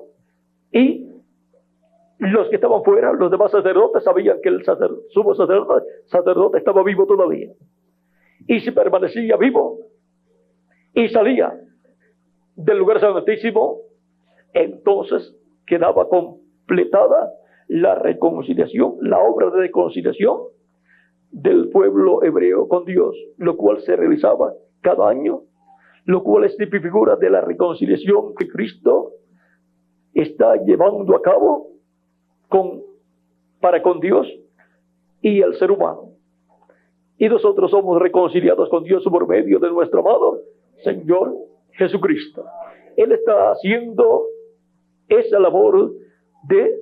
y los que estaban fuera, los demás sacerdotes, sabían que el sumo sacerdote estaba vivo todavía. Y si permanecía vivo y salía del lugar santísimo, entonces quedaba completada la reconciliación, la obra de reconciliación del pueblo hebreo con Dios, lo cual se realizaba cada año, lo cual es figura de la reconciliación que Cristo está llevando a cabo para con Dios y el ser humano. Y nosotros somos reconciliados con Dios por medio de nuestro amado Señor Jesucristo. Él está haciendo esa labor de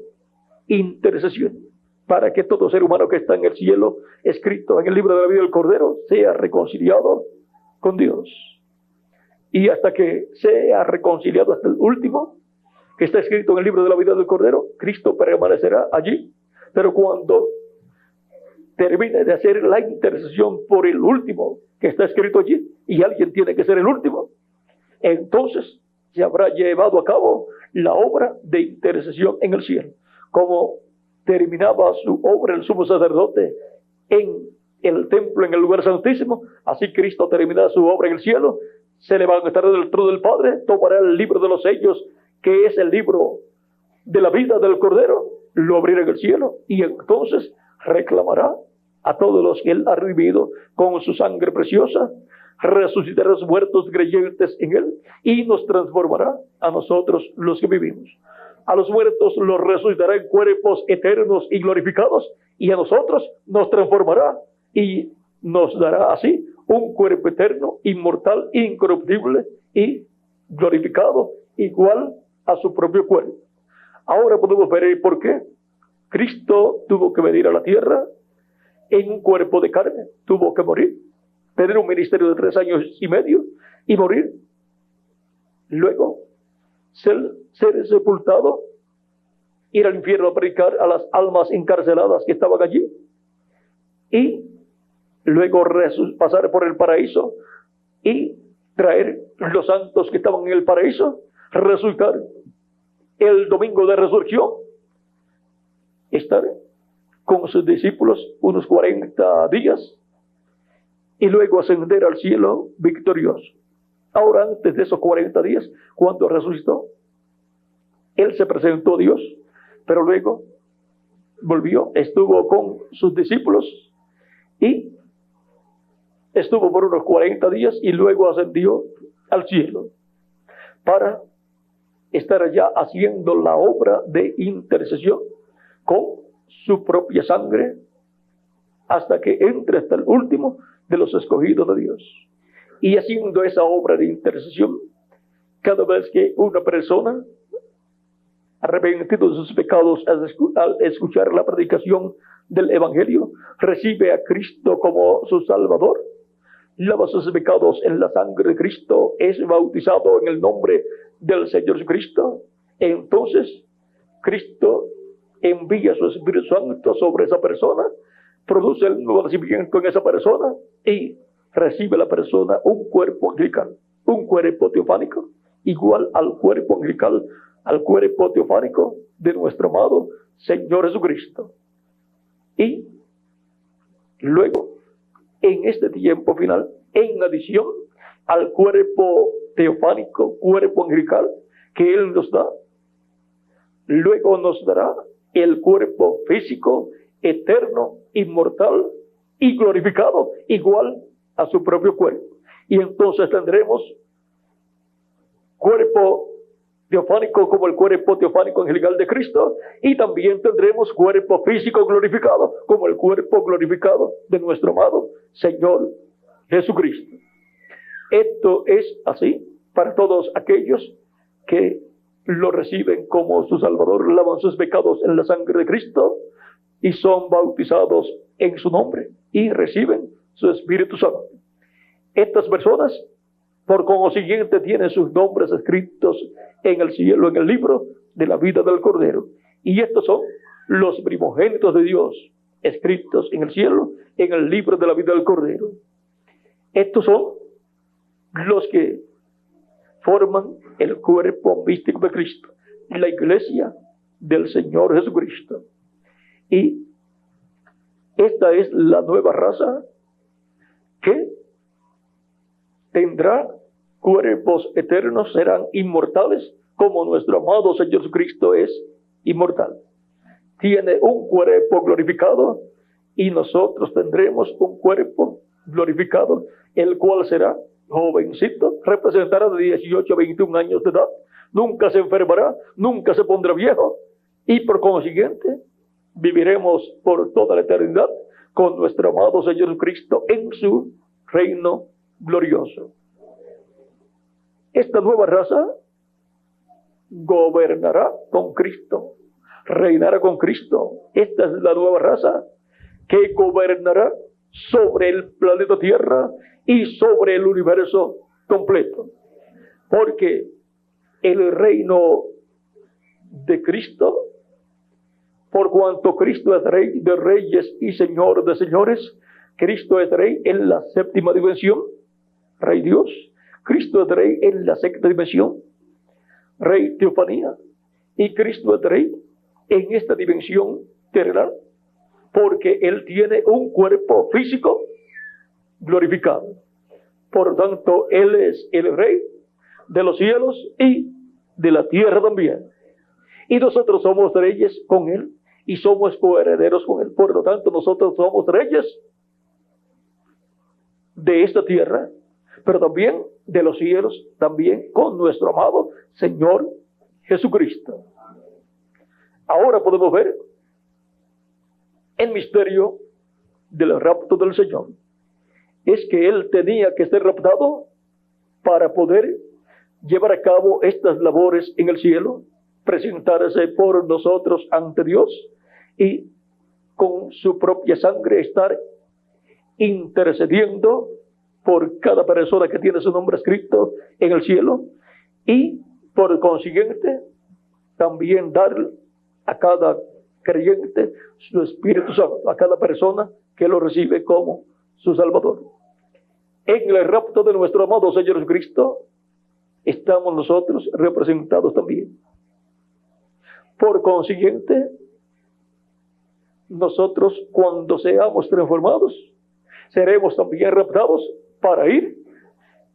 intercesión para que todo ser humano que está en el cielo, escrito en el libro de la vida del Cordero, sea reconciliado con Dios. Y hasta que sea reconciliado hasta el último, que está escrito en el libro de la vida del Cordero, Cristo permanecerá allí. Pero cuando termine de hacer la intercesión por el último que está escrito allí, y alguien tiene que ser el último, entonces se habrá llevado a cabo la obra de intercesión en el cielo. Como terminaba su obra el sumo sacerdote en el templo, en el lugar santísimo, así Cristo terminará su obra en el cielo, se levantará del trono del Padre, tomará el libro de los sellos, que es el libro de la vida del Cordero, lo abrirá en el cielo, y entonces reclamará a todos los que él ha redimido con su sangre preciosa, resucitará a los muertos creyentes en él, y nos transformará a nosotros los que vivimos. A los muertos los resucitará en cuerpos eternos y glorificados, y a nosotros nos transformará y nos dará así un cuerpo eterno, inmortal, incorruptible y glorificado, igual a su propio cuerpo. Ahora podemos ver por qué Cristo tuvo que venir a la tierra en un cuerpo de carne, tuvo que morir, tener un ministerio de 3 años y medio y morir, luego ser sepultado, ir al infierno a predicar a las almas encarceladas que estaban allí, y luego pasar por el paraíso y traer los santos que estaban en el paraíso, resucitar el domingo de resurrección, estar con sus discípulos unos 40 días y luego ascender al cielo victorioso. Ahora, antes de esos 40 días, cuando resucitó, Él se presentó a Dios, pero luego volvió, estuvo con sus discípulos y estuvo por unos 40 días y luego ascendió al cielo para estar allá haciendo la obra de intercesión con su propia sangre hasta que entre hasta el último de los escogidos de Dios. Y haciendo esa obra de intercesión, cada vez que una persona arrepentido de sus pecados al escuchar la predicación del Evangelio, recibe a Cristo como su Salvador, lava sus pecados en la sangre de Cristo, es bautizado en el nombre del Señor Jesucristo, entonces Cristo envía su Espíritu Santo sobre esa persona, produce el nuevo nacimiento en esa persona y recibe la persona un cuerpo angelical, un cuerpo teofánico, igual al cuerpo angelical, al cuerpo teofánico de nuestro amado Señor Jesucristo. Y luego, en este tiempo final, en adición al cuerpo teofánico, cuerpo angelical que Él nos da, luego nos dará el cuerpo físico, eterno, inmortal y glorificado, igual a su propio cuerpo. Y entonces tendremos cuerpo teofánico como el cuerpo teofánico angelical de Cristo, y también tendremos cuerpo físico glorificado como el cuerpo glorificado de nuestro amado Señor Jesucristo. Esto es así para todos aquellos que lo reciben como su Salvador, lavan sus pecados en la sangre de Cristo y son bautizados en su nombre y reciben su Espíritu Santo. Estas personas, por consiguiente, tienen sus nombres escritos en el cielo, en el libro de la vida del Cordero. Y estos son los primogénitos de Dios, escritos en el cielo, en el libro de la vida del Cordero. Estos son los que forman el cuerpo místico de Cristo, la iglesia del Señor Jesucristo. Y esta es la nueva raza que tendrá cuerpos eternos, serán inmortales, como nuestro amado Señor Jesucristo es inmortal. Tiene un cuerpo glorificado y nosotros tendremos un cuerpo glorificado, el cual será jovencito, representará de 18 a 21 años de edad, nunca se enfermará, nunca se pondrá viejo, y por consiguiente viviremos por toda la eternidad con nuestro amado Señor Jesucristo en su reino glorioso. Esta nueva raza gobernará con Cristo, reinará con Cristo. Esta es la nueva raza que gobernará sobre el planeta Tierra y sobre el universo completo. Porque el reino de Cristo, por cuanto Cristo es Rey de reyes y Señor de señores, Cristo es Rey en la séptima dimensión, Rey Dios. Cristo es Rey en la sexta dimensión, Rey teofanía. Y Cristo es Rey en esta dimensión terrenal, porque Él tiene un cuerpo físico glorificado. Por tanto, Él es el Rey de los cielos y de la tierra también. Y nosotros somos reyes con Él y somos coherederos con Él. Por lo tanto, nosotros somos reyes de esta tierra, pero también de los cielos, también con nuestro amado Señor Jesucristo. Ahora podemos ver el misterio del rapto del Señor. Es que Él tenía que ser raptado para poder llevar a cabo estas labores en el cielo, presentarse por nosotros ante Dios y con su propia sangre estar intercediendo por cada persona que tiene su nombre escrito en el cielo, y por consiguiente también dar a cada creyente su Espíritu Santo, a cada persona que lo recibe como su Salvador. En el rapto de nuestro amado Señor Jesucristo, estamos nosotros representados también. Por consiguiente, nosotros cuando seamos transformados, seremos también raptados para ir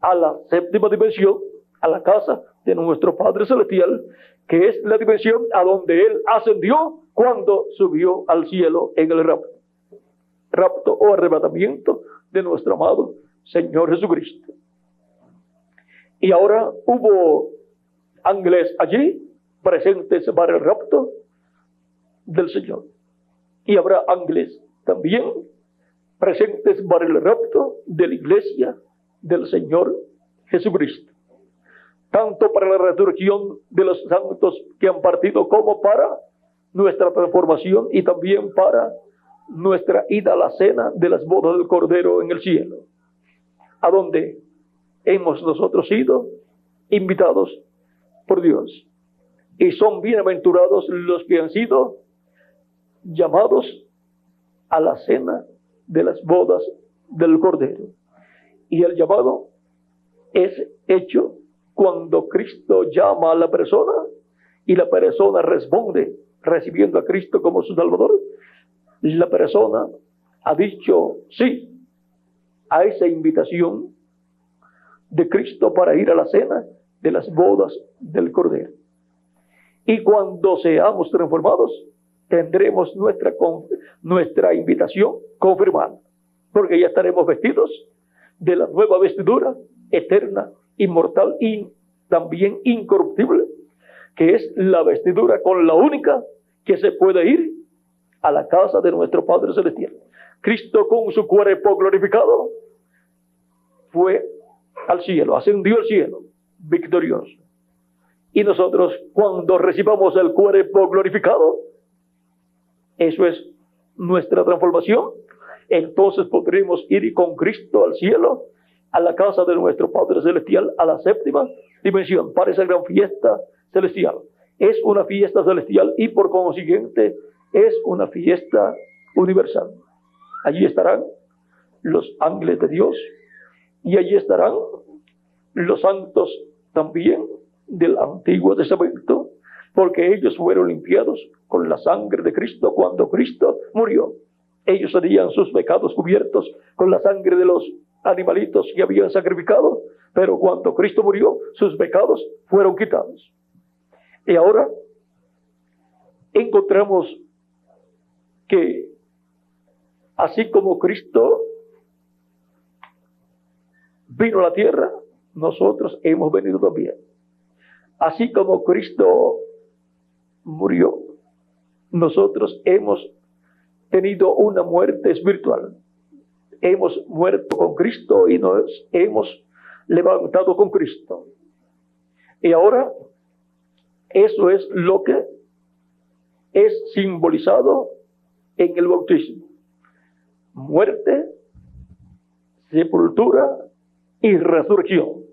a la séptima dimensión, a la casa de nuestro Padre Celestial, que es la dimensión a donde Él ascendió cuando subió al cielo en el rapto o arrebatamiento de nuestro amado Señor Jesucristo. Y ahora hubo ángeles allí presentes para el rapto del Señor. Y habrá ángeles también presentes para el rapto de la iglesia del Señor Jesucristo. Tanto para la resurrección de los santos que han partido como para nuestra transformación y también para nuestra ida a la cena de las bodas del Cordero en el cielo, a donde hemos nosotros sido invitados por Dios. Y son bienaventurados los que han sido llamados a la cena de las bodas del Cordero. Y el llamado es hecho cuando Cristo llama a la persona y la persona responde recibiendo a Cristo como su Salvador. La persona ha dicho sí a esa invitación de Cristo para ir a la cena de las bodas del Cordero. Y cuando seamos transformados, tendremos nuestra invitación confirmada, porque ya estaremos vestidos de la nueva vestidura eterna, inmortal y también incorruptible, que es la vestidura con la única que se puede ir a la casa de nuestro Padre Celestial. Cristo con su cuerpo glorificado fue al cielo, ascendió al cielo, victorioso. Y nosotros, cuando recibamos el cuerpo glorificado, eso es nuestra transformación, entonces podremos ir con Cristo al cielo, a la casa de nuestro Padre Celestial, a la séptima dimensión, para esa gran fiesta celestial. Es una fiesta celestial y por consiguiente es una fiesta universal. Allí estarán los ángeles de Dios y allí estarán los santos también del Antiguo Testamento, porque ellos fueron limpiados con la sangre de Cristo cuando Cristo murió. Ellos tenían sus pecados cubiertos con la sangre de los animalitos que habían sacrificado, pero cuando Cristo murió, sus pecados fueron quitados. Y ahora encontramos que así como Cristo vino a la tierra, nosotros hemos venido también. Así como Cristo murió, nosotros hemos tenido una muerte espiritual. Hemos muerto con Cristo y nos hemos levantado con Cristo. Y ahora, eso es lo que es simbolizado en el bautismo. Muerte, sepultura y resurrección.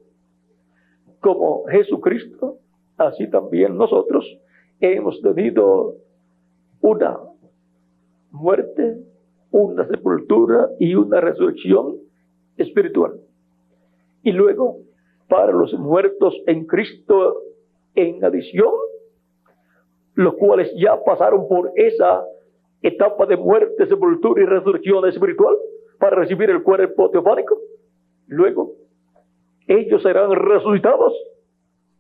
Como Jesucristo, así también nosotros hemos tenido una muerte, una sepultura y una resurrección espiritual. Y luego, para los muertos en Cristo, en adición, los cuales ya pasaron por esa etapa de muerte, sepultura y resurrección espiritual para recibir el cuerpo teofánico, luego ellos serán resucitados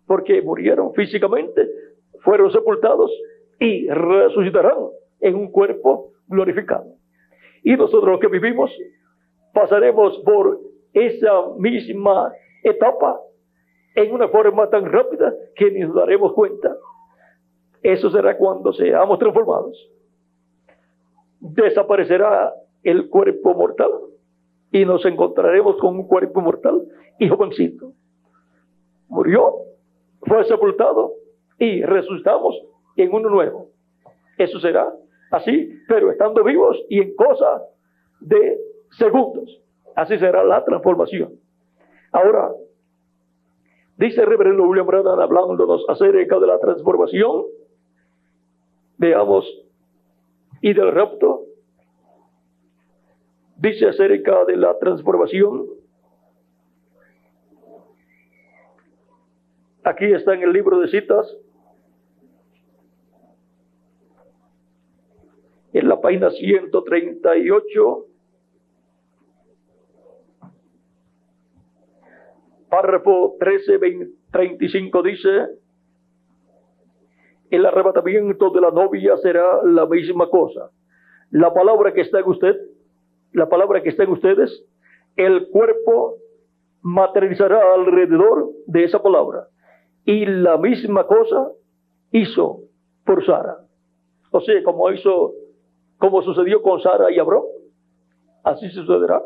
porque murieron físicamente, fueron sepultados y resucitarán en un cuerpo glorificado. Y nosotros los que vivimos pasaremos por esa misma etapa en una forma tan rápida que ni nos daremos cuenta. Eso será cuando seamos transformados. Desaparecerá el cuerpo mortal y nos encontraremos con un cuerpo mortal y jovencito. Murió, fue sepultado y resucitamos en uno nuevo. Eso será así, pero estando vivos y en cosa de segundos. Así será la transformación. Ahora, dice el reverendo William Branham hablándonos acerca de la transformación, veamos, y del rapto. dice acerca de la transformación. Aquí está en el libro de citas, en la página 138, párrafo 35 dice: el arrebatamiento de la novia será la misma cosa. La palabra que está en usted, la palabra que está en ustedes, el cuerpo materializará alrededor de esa palabra. Y la misma cosa hizo por Sara. O sea, como sucedió con Sara y Abraham, así sucederá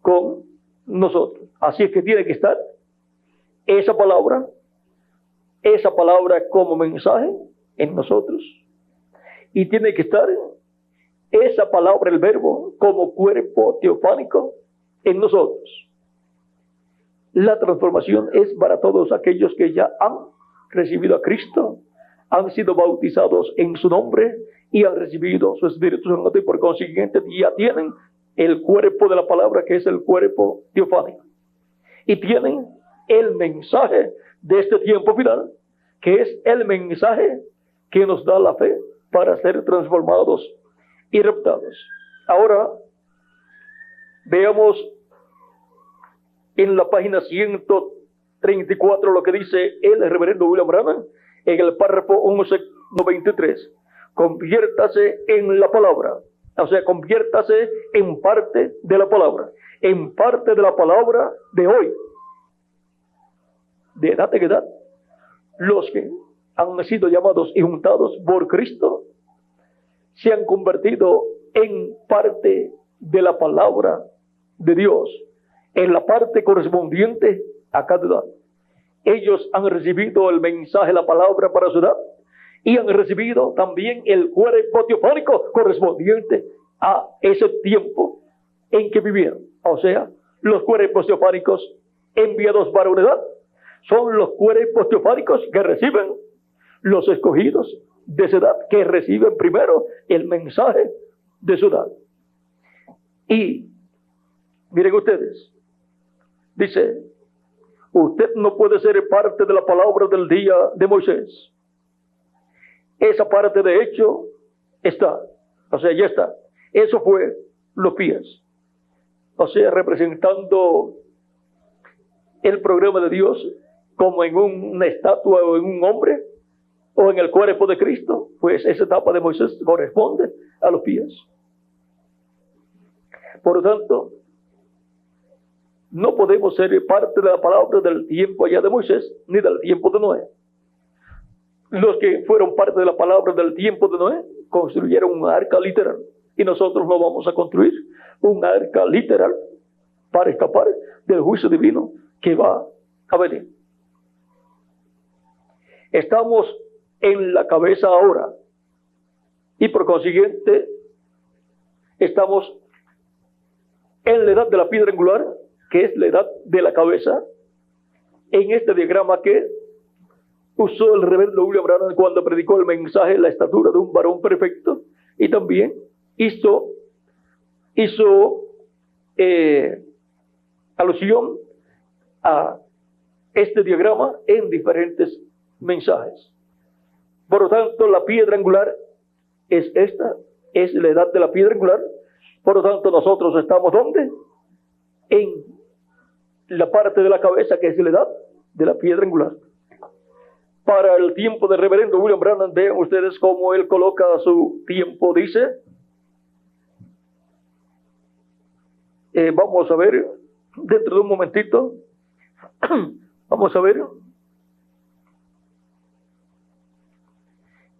con nosotros. Así es que tiene que estar esa palabra como mensaje en nosotros. Y tiene que estar esa palabra, el verbo, como cuerpo teofánico en nosotros. La transformación es para todos aquellos que ya han recibido a Cristo, han sido bautizados en su nombre y han recibido su Espíritu Santo, y por consiguiente ya tienen el cuerpo de la palabra, que es el cuerpo teofánico. Y tienen el mensaje de este tiempo final, que es el mensaje que nos da la fe para ser transformados y raptados. Ahora veamos en la página 134 lo que dice el reverendo William Branham en el párrafo 1193. Conviértase en la palabra, o sea, conviértase en parte de la palabra, en parte de la palabra de hoy. De edad en edad, los que han sido llamados y juntados por Cristo se han convertido en parte de la palabra de Dios, en la parte correspondiente a cada edad. Ellos han recibido el mensaje, la palabra para su edad, y han recibido también el cuerpo teofánico correspondiente a ese tiempo en que vivieron. O sea, los cuerpos teofánicos enviados para una edad son los cuerpos teofánicos que reciben los escogidos de esa edad, que reciben primero el mensaje de su edad. Y miren ustedes, dice: usted no puede ser parte de la palabra del día de Moisés. Esa parte de hecho está, o sea, ya está. Eso fue los pies, o sea, representando el programa de Dios como en una estatua o en un hombre o en el cuerpo de Cristo. Pues esa etapa de Moisés corresponde a los pies. Por lo tanto, no podemos ser parte de la palabra del tiempo allá de Moisés ni del tiempo de Noé. Los que fueron parte de la palabra del tiempo de Noé construyeron un arca literal, y nosotros no vamos a construir un arca literal para escapar del juicio divino que va a venir. Estamos en la cabeza ahora, y por consiguiente estamos en la edad de la piedra angular, que es la edad de la cabeza, en este diagrama que usó el reverendo William Branham cuando predicó el mensaje, la estatura de un varón perfecto, y también hizo alusión a este diagrama en diferentes mensajes. Por lo tanto, la piedra angular es esta, es la edad de la piedra angular. Por lo tanto, nosotros estamos ¿dónde? En la parte de la cabeza, que es la edad de la piedra angular. Para el tiempo del reverendo William Branham, vean ustedes cómo él coloca su tiempo. Dice, vamos a ver, dentro de un momentito, vamos a ver.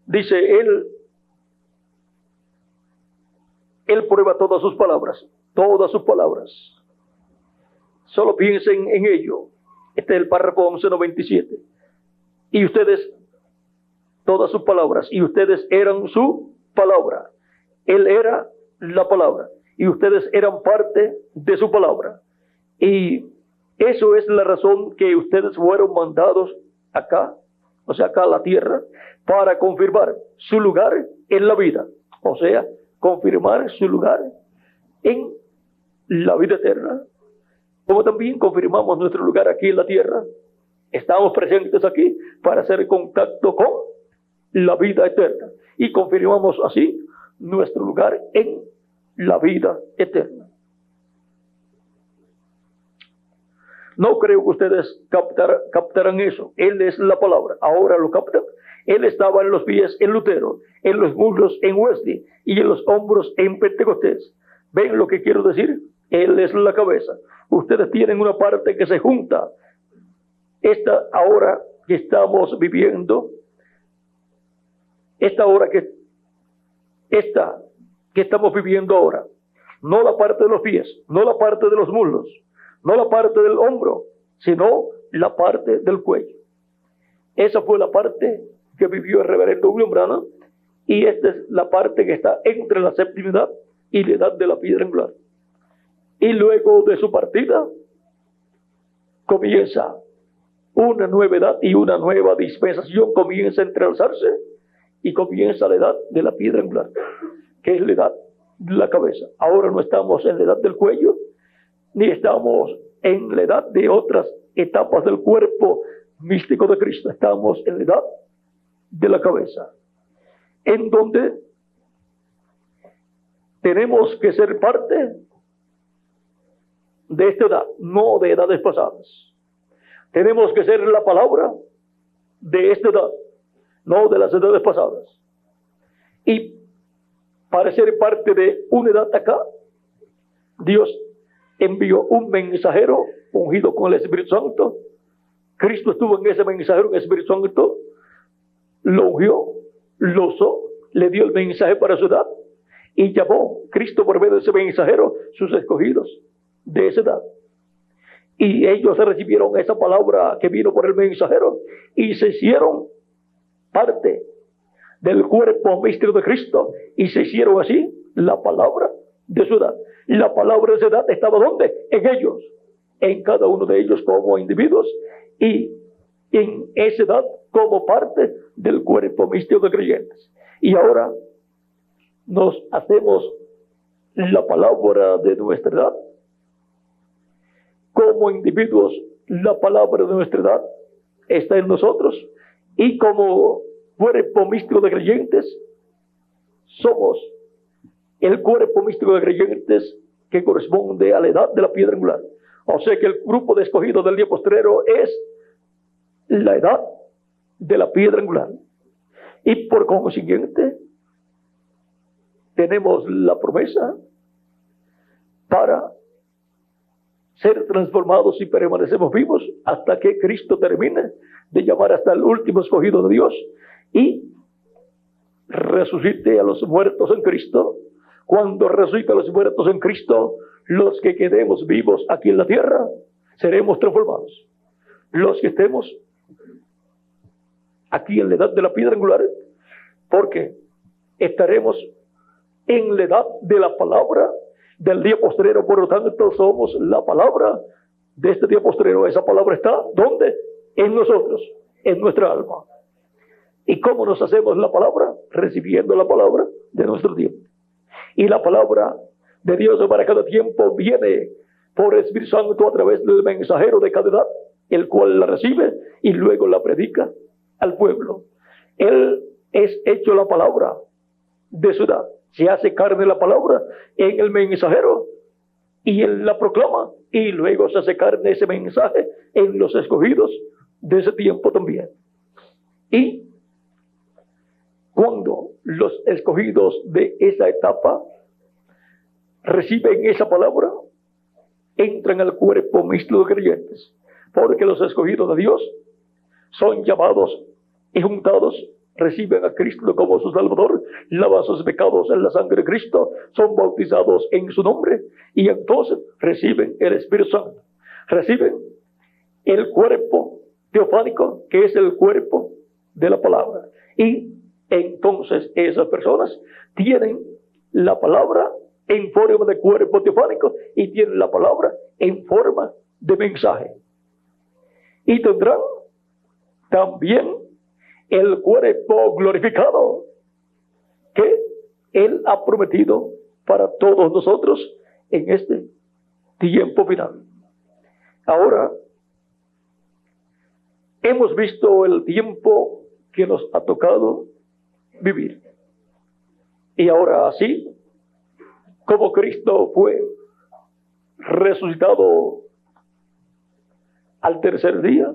Dice, él prueba todas sus palabras, Solo piensen en ello. Este es el párrafo 1197. Y ustedes, todas sus palabras, y ustedes eran su palabra. Él era la palabra, y ustedes eran parte de su palabra. Y eso es la razón que ustedes fueron mandados acá, o sea, acá a la tierra, para confirmar su lugar en la vida. O sea, confirmar su lugar en la vida eterna, como también confirmamos nuestro lugar aquí en la tierra. Estamos presentes aquí para hacer contacto con la vida eterna y confirmamos así nuestro lugar en la vida eterna. No creo que ustedes captaran eso. Él es la palabra. Ahora lo captan. Él estaba en los pies en Lutero, en los muslos en Wesley y en los hombros en Pentecostés. ¿Ven lo que quiero decir? Él es la cabeza. Ustedes tienen una parte que se junta. Esta hora que estamos viviendo, esta que estamos viviendo ahora, no la parte de los pies, no la parte de los muslos, no la parte del hombro, sino la parte del cuello. Esa fue la parte que vivió el reverendo William Branham, y esta es la parte que está entre la séptima edad y la edad de la piedra angular. Y luego de su partida comienza una nueva edad y una nueva dispensación comienza a entrelazarse y comienza la edad de la piedra angular, que es la edad de la cabeza. Ahora no estamos en la edad del cuello, ni estamos en la edad de otras etapas del cuerpo místico de Cristo. Estamos en la edad de la cabeza, en donde tenemos que ser parte de esta edad, no de edades pasadas. Tenemos que ser la palabra de esta edad, no de las edades pasadas. Y para ser parte de una edad acá, Dios envió un mensajero ungido con el Espíritu Santo. Cristo estuvo en ese mensajero, en el Espíritu Santo, lo ungió, lo usó, le dio el mensaje para su edad y llamó Cristo por medio de ese mensajero sus escogidos de esa edad. Y ellos recibieron esa palabra que vino por el mensajero y se hicieron parte del cuerpo místico de Cristo y se hicieron así la palabra de su edad. La palabra de su edad estaba ¿dónde? En ellos, en cada uno de ellos como individuos y en esa edad como parte del cuerpo místico de creyentes. Y ahora nos hacemos la palabra de nuestra edad. Como individuos, la palabra de nuestra edad está en nosotros y como cuerpo místico de creyentes somos el cuerpo místico de creyentes que corresponde a la edad de la piedra angular. O sea que el grupo de escogidos del día postrero es la edad de la piedra angular. Y por consiguiente tenemos la promesa para ser transformados y permanecemos vivos hasta que Cristo termine de llamar hasta el último escogido de Dios y resucite a los muertos en Cristo. Cuando resucite a los muertos en Cristo, los que quedemos vivos aquí en la tierra seremos transformados. Los que estemos aquí en la edad de la piedra angular, porque estaremos en la edad de la palabra del día postrero. Por lo tanto, somos la palabra de este día postrero. Esa palabra está ¿dónde? En nosotros, en nuestra alma. ¿Y cómo nos hacemos la palabra? Recibiendo la palabra de nuestro tiempo. Y la palabra de Dios para cada tiempo viene por el Espíritu Santo a través del mensajero de cada edad, el cual la recibe y luego la predica al pueblo. Él es hecho la palabra de su edad. Se hace carne la palabra en el mensajero y él la proclama y luego se hace carne ese mensaje en los escogidos de ese tiempo también. Y cuando los escogidos de esa etapa reciben esa palabra, entran al cuerpo místico de creyentes, porque los escogidos de Dios son llamados y juntados, reciben a Cristo como su Salvador, lavan sus pecados en la sangre de Cristo, son bautizados en su nombre y entonces reciben el Espíritu Santo, reciben el cuerpo teofánico, que es el cuerpo de la palabra. Y entonces esas personas tienen la palabra en forma de cuerpo teofánico y tienen la palabra en forma de mensaje. Y tendrán también el cuerpo glorificado que Él ha prometido para todos nosotros en este tiempo final. Ahora, hemos visto el tiempo que nos ha tocado vivir. Y ahora así, como Cristo fue resucitado al tercer día,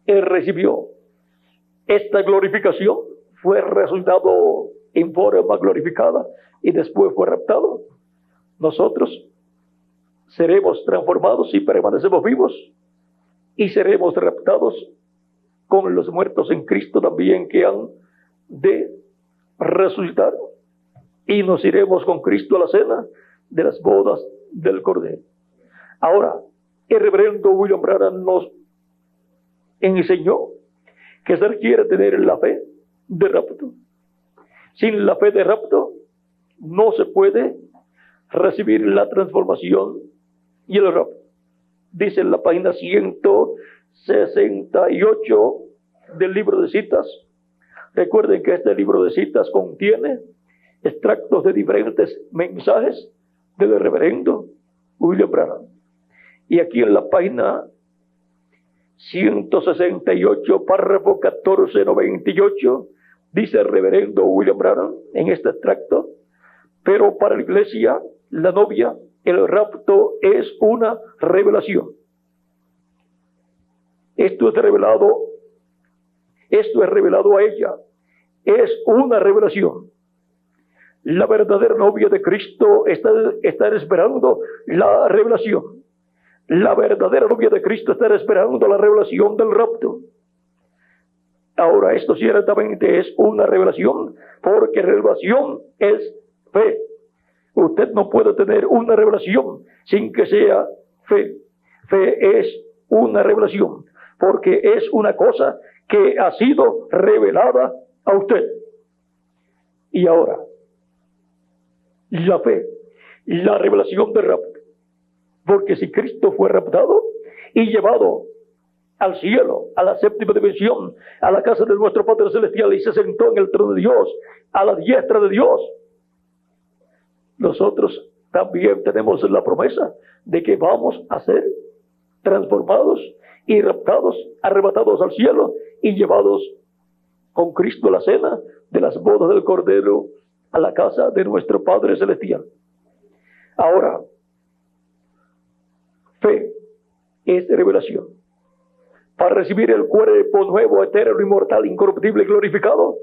Él recibió esta glorificación, fue resucitado en forma glorificada y después fue raptado. Nosotros seremos transformados y permanecemos vivos y seremos raptados con los muertos en Cristo también, que han de resucitar, y nos iremos con Cristo a la cena de las bodas del Cordero. Ahora, el reverendo William Branham nos enseñó que se requiere tener la fe de rapto. Sin la fe de rapto no se puede recibir la transformación y el rapto. Dice en la página 168 del libro de citas. Recuerden que este libro de citas contiene extractos de diferentes mensajes del reverendo William Branham. Y aquí en la página 168, párrafo 1498, dice el reverendo William Branham en este extracto: pero para la iglesia, la novia, el rapto es una revelación. Esto es revelado a ella. Es una revelación. La verdadera novia de Cristo está esperando la revelación. La verdadera novia de Cristo está esperando la revelación del rapto. Ahora, esto ciertamente es una revelación, porque revelación es fe. Usted no puede tener una revelación sin que sea fe. Fe es una revelación, porque es una cosa que ha sido revelada a usted. Y ahora, la fe, la revelación del rapto. Porque si Cristo fue raptado y llevado al cielo, a la séptima dimensión, a la casa de nuestro Padre Celestial, y se sentó en el trono de Dios, a la diestra de Dios, nosotros también tenemos la promesa de que vamos a ser transformados y raptados, arrebatados al cielo y llevados con Cristo a la cena de las bodas del Cordero, a la casa de nuestro Padre Celestial. Ahora, fe es revelación. Para recibir el cuerpo nuevo, eterno, inmortal, incorruptible y glorificado,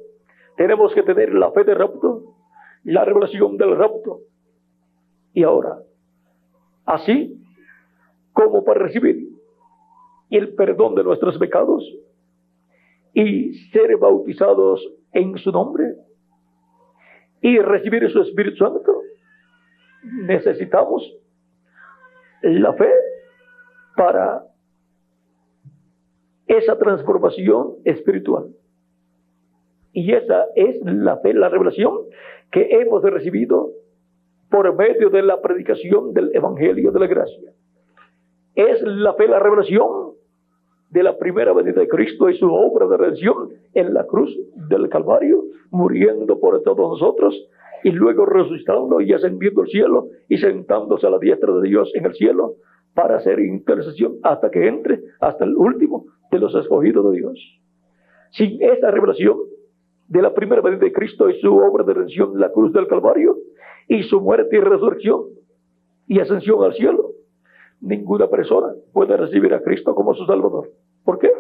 tenemos que tener la fe de rapto, la revelación del rapto. Y ahora, así como para recibir el perdón de nuestros pecados y ser bautizados en su nombre y recibir su Espíritu Santo, necesitamos la fe para esa transformación espiritual. Y esa es la fe, la revelación que hemos recibido por medio de la predicación del Evangelio de la Gracia. Es la fe, la revelación de la primera venida de Cristo y su obra de redención en la cruz del Calvario, muriendo por todos nosotros y luego resucitando y ascendiendo al cielo y sentándose a la diestra de Dios en el cielo para hacer intercesión hasta que entre, hasta el último de los escogidos de Dios. Sin esa revelación de la primera venida de Cristo y su obra de redención en la cruz del Calvario y su muerte y resurrección y ascensión al cielo, ninguna persona puede recibir a Cristo como su Salvador. ¿Por qué?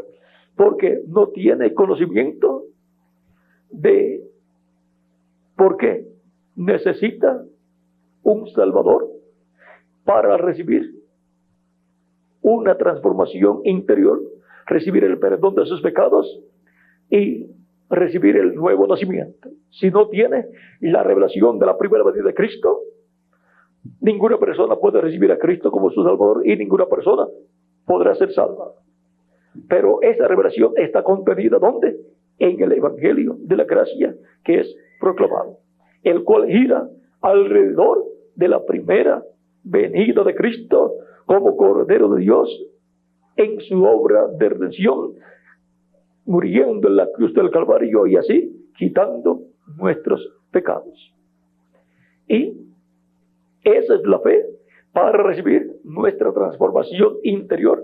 Porque no tiene conocimiento de por qué necesita un Salvador para recibir una transformación interior, recibir el perdón de sus pecados y recibir el nuevo nacimiento. Si no tiene la revelación de la primera venida de Cristo, ninguna persona puede recibir a Cristo como su Salvador y ninguna persona podrá ser salva. Pero esa revelación está contenida ¿dónde? En el Evangelio de la Gracia que es proclamado, el cual gira alrededor de la primera venida de Cristo como Cordero de Dios en su obra de redención, muriendo en la cruz del Calvario y así quitando nuestros pecados. Y esa es la fe para recibir nuestra transformación interior,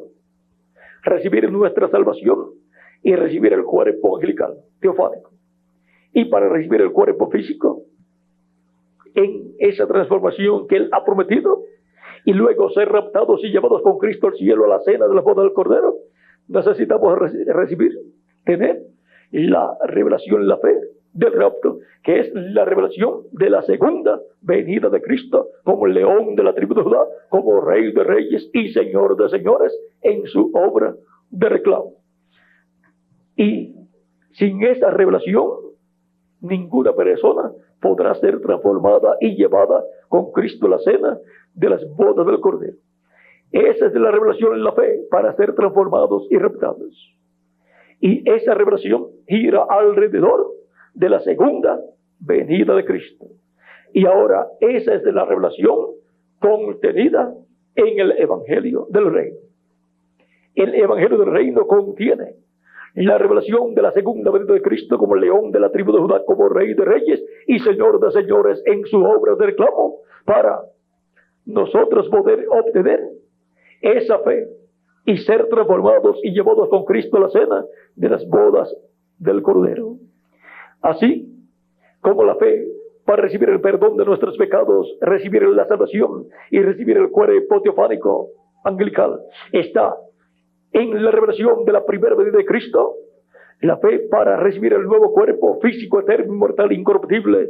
recibir nuestra salvación y recibir el cuerpo angelical, teofánico. Y para recibir el cuerpo físico, en esa transformación que Él ha prometido, y luego ser raptados y llevados con Cristo al cielo a la cena de la boda del Cordero, necesitamos recibir, tener la revelación, la fe del rapto, que es la revelación de la segunda venida de Cristo como león de la tribu de Judá, como rey de reyes y señor de señores en su obra de reclamo. Y sin esa revelación, ninguna persona podrá ser transformada y llevada con Cristo a la cena de las bodas del Cordero. Esa es la revelación en la fe para ser transformados y raptados. Y esa revelación gira alrededor de la segunda venida de Cristo. Y ahora esa es la revelación contenida en el Evangelio del Reino. El Evangelio del Reino contiene la revelación de la segunda venida de Cristo como león de la tribu de Judá, como rey de reyes y señor de señores en su obra de reclamo, para nosotros poder obtener esa fe y ser transformados y llevados con Cristo a la cena de las bodas del Cordero. Así como la fe para recibir el perdón de nuestros pecados, recibir la salvación y recibir el cuerpo teofánico angelical está en la revelación de la primera venida de Cristo, la fe para recibir el nuevo cuerpo físico, eterno, inmortal, incorruptible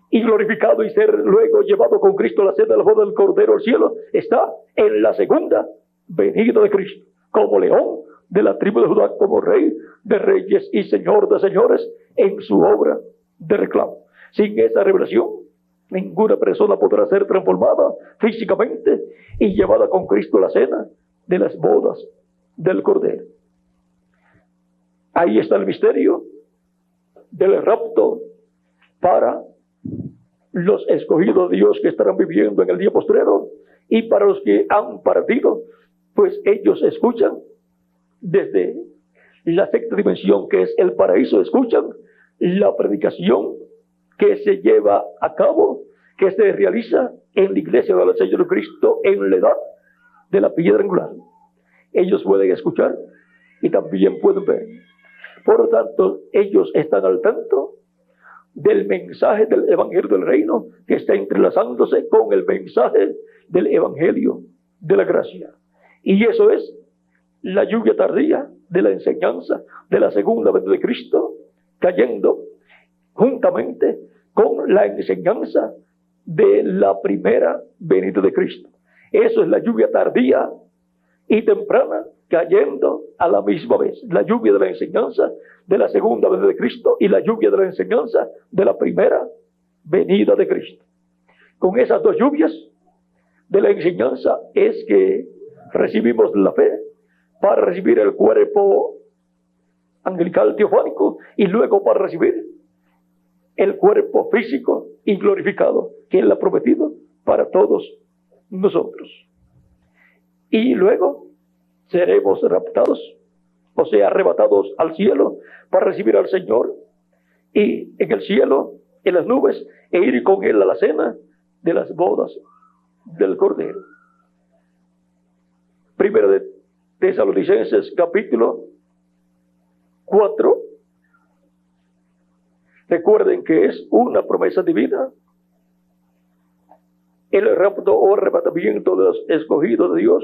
y glorificado y ser luego llevado con Cristo a la cena de la boda del Cordero al cielo, está en la segunda venida de Cristo, como león de la tribu de Judá, como rey de reyes y señor de señores en su obra de reclamo. Sin esa revelación, ninguna persona podrá ser transformada físicamente y llevada con Cristo a la cena de las bodas del Cordero. Ahí está el misterio del rapto para los escogidos de Dios que estarán viviendo en el día postrero, y para los que han partido, pues ellos escuchan desde la sexta dimensión, que es el paraíso, escuchan la predicación que se lleva a cabo, que se realiza en la iglesia del Señor Cristo en la edad de la piedra angular. Ellos pueden escuchar y también pueden ver. Por lo tanto, ellos están al tanto del mensaje del Evangelio del Reino, que está entrelazándose con el mensaje del Evangelio de la gracia. Y eso es la lluvia tardía de la enseñanza de la segunda venida de Cristo, cayendo juntamente con la enseñanza de la primera venida de Cristo. Eso es la lluvia tardía y temprana cayendo a la misma vez. La lluvia de la enseñanza de la segunda venida de Cristo y la lluvia de la enseñanza de la primera venida de Cristo. Con esas dos lluvias de la enseñanza es que recibimos la fe para recibir el cuerpo angelical teofánico y luego para recibir el cuerpo físico y glorificado que Él ha prometido para todos nosotros. Y luego seremos raptados, o sea, arrebatados al cielo para recibir al Señor y en el cielo, en las nubes, e ir con Él a la cena de las bodas del Cordero. Primera de Tesalonicenses capítulo 4. Recuerden que es una promesa divina. El rapto o arrebatamiento de los escogidos de Dios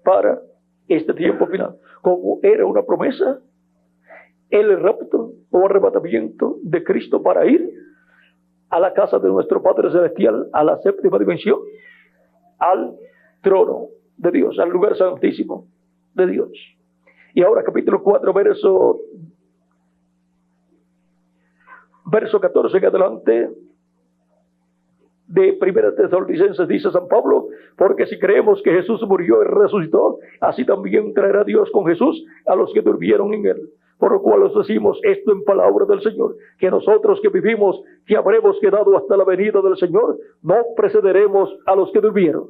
para este tiempo final. Como era una promesa, el rapto o arrebatamiento de Cristo para ir a la casa de nuestro Padre Celestial, a la séptima dimensión, al trono de Dios, al lugar santísimo de Dios. Y ahora capítulo 4, verso 14 en adelante de Primera Tesalonicenses dice San Pablo: porque si creemos que Jesús murió y resucitó, así también traerá Dios con Jesús a los que durmieron en Él. Por lo cual os decimos esto en palabra del Señor, que nosotros que vivimos, que habremos quedado hasta la venida del Señor, no precederemos a los que durmieron.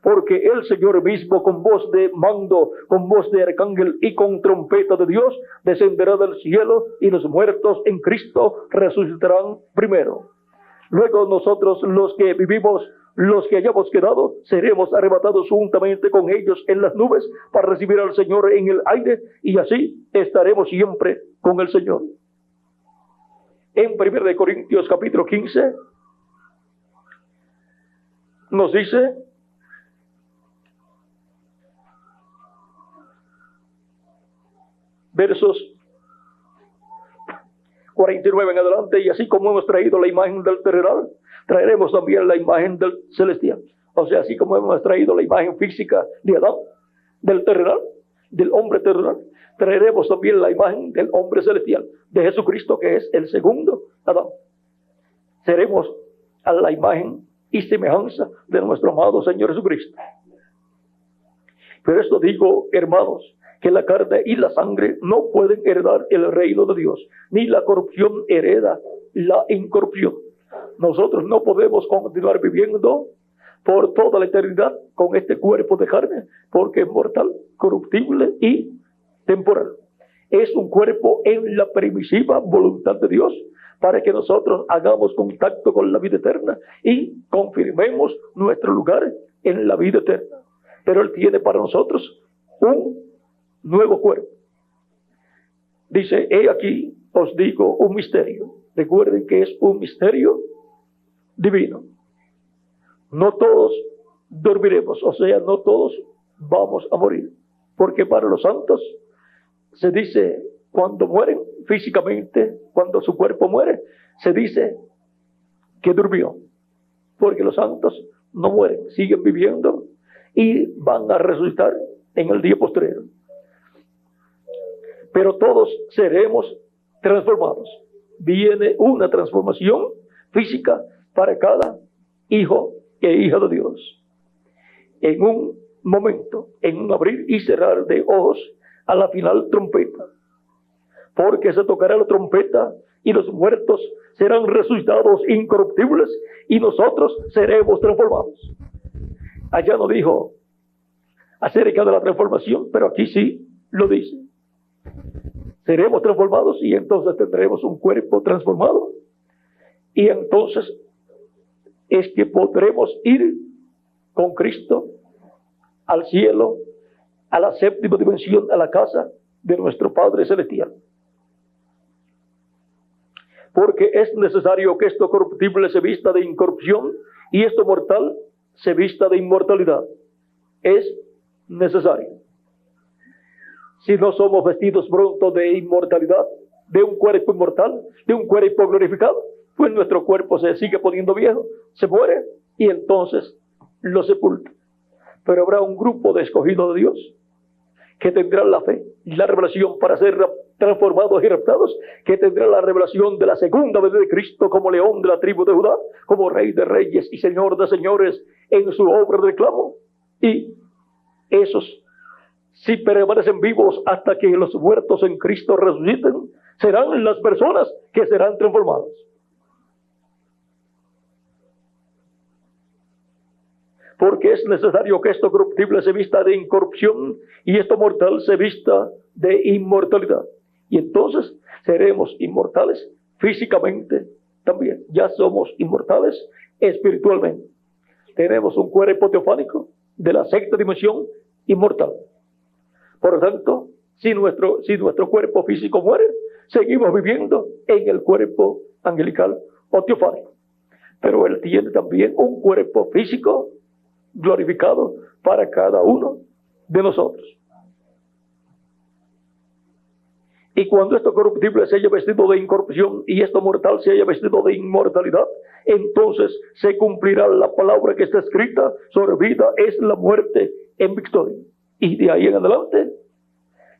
Porque el Señor mismo, con voz de mando, con voz de arcángel y con trompeta de Dios, descenderá del cielo, y los muertos en Cristo resucitarán primero. Luego nosotros, los que vivimos, los que hayamos quedado, seremos arrebatados juntamente con ellos en las nubes para recibir al Señor en el aire, y así estaremos siempre con el Señor. En 1 Corintios capítulo 15 nos dice: versos 49 en adelante: y así como hemos traído la imagen del terrenal, traeremos también la imagen del celestial. O sea, así como hemos traído la imagen física de Adán, del terrenal, del hombre terrenal, traeremos también la imagen del hombre celestial, de Jesucristo, que es el segundo Adán. Seremos a la imagen y semejanza de nuestro amado Señor Jesucristo. Pero esto digo, hermanos, que la carne y la sangre no pueden heredar el reino de Dios, ni la corrupción hereda la incorrupción. Nosotros no podemos continuar viviendo por toda la eternidad con este cuerpo de carne, porque es mortal, corruptible y temporal. Es un cuerpo en la permisiva voluntad de Dios, para que nosotros hagamos contacto con la vida eterna y confirmemos nuestro lugar en la vida eterna. Pero Él tiene para nosotros un nuevo cuerpo. Dice: he aquí os digo un misterio. Recuerden que es un misterio divino. No todos dormiremos, o sea, no todos vamos a morir, porque para los santos se dice, cuando mueren físicamente, cuando su cuerpo muere, se dice que durmió, porque los santos no mueren, siguen viviendo y van a resucitar en el día postrero. Pero todos seremos transformados. Viene una transformación física para cada hijo e hija de Dios. En un momento, en un abrir y cerrar de ojos, a la final trompeta. Porque se tocará la trompeta y los muertos serán resucitados incorruptibles y nosotros seremos transformados. Allá no dijo acerca de la transformación, pero aquí sí lo dice. Seremos transformados y entonces tendremos un cuerpo transformado. Y entonces es que podremos ir con Cristo al cielo, a la séptima dimensión, a la casa de nuestro Padre Celestial. Porque es necesario que esto corruptible se vista de incorrupción y esto mortal se vista de inmortalidad. Es necesario. Si no somos vestidos pronto de inmortalidad, de un cuerpo inmortal, de un cuerpo glorificado, pues nuestro cuerpo se sigue poniendo viejo, se muere y entonces lo sepulta. Pero habrá un grupo de escogidos de Dios que tendrán la fe y la revelación para ser transformados y raptados, que tendrán la revelación de la segunda venida de Cristo como león de la tribu de Judá, como rey de reyes y señor de señores en su obra de reclamo. Y esos, si permanecen vivos hasta que los muertos en Cristo resuciten, serán las personas que serán transformadas. Porque es necesario que esto corruptible se vista de incorrupción y esto mortal se vista de inmortalidad. Y entonces seremos inmortales físicamente también. Ya somos inmortales espiritualmente. Tenemos un cuerpo teofánico de la sexta dimensión inmortal. Por lo tanto, si nuestro cuerpo físico muere, seguimos viviendo en el cuerpo angelical o teofánico. Pero Él tiene también un cuerpo físico glorificado para cada uno de nosotros. Y cuando esto corruptible se haya vestido de incorrupción y esto mortal se haya vestido de inmortalidad, entonces se cumplirá la palabra que está escrita: sobre vida es la muerte en victoria. Y de ahí en adelante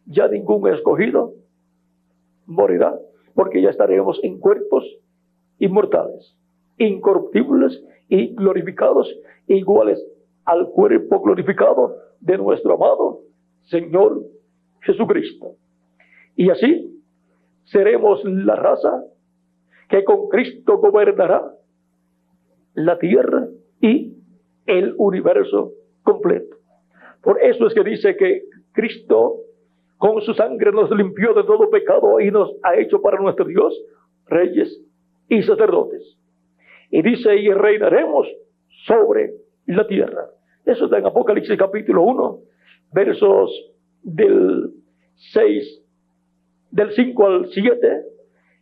ya ningún escogido morirá, porque ya estaremos en cuerpos inmortales, incorruptibles y glorificados, iguales al cuerpo glorificado de nuestro amado Señor Jesucristo. Y así seremos la raza que con Cristo gobernará la tierra y el universo completo. Por eso es que dice que Cristo con su sangre nos limpió de todo pecado y nos ha hecho para nuestro Dios reyes y sacerdotes. Y dice: y reinaremos sobre la tierra. Eso está en Apocalipsis capítulo 1, versos del 5 al 7,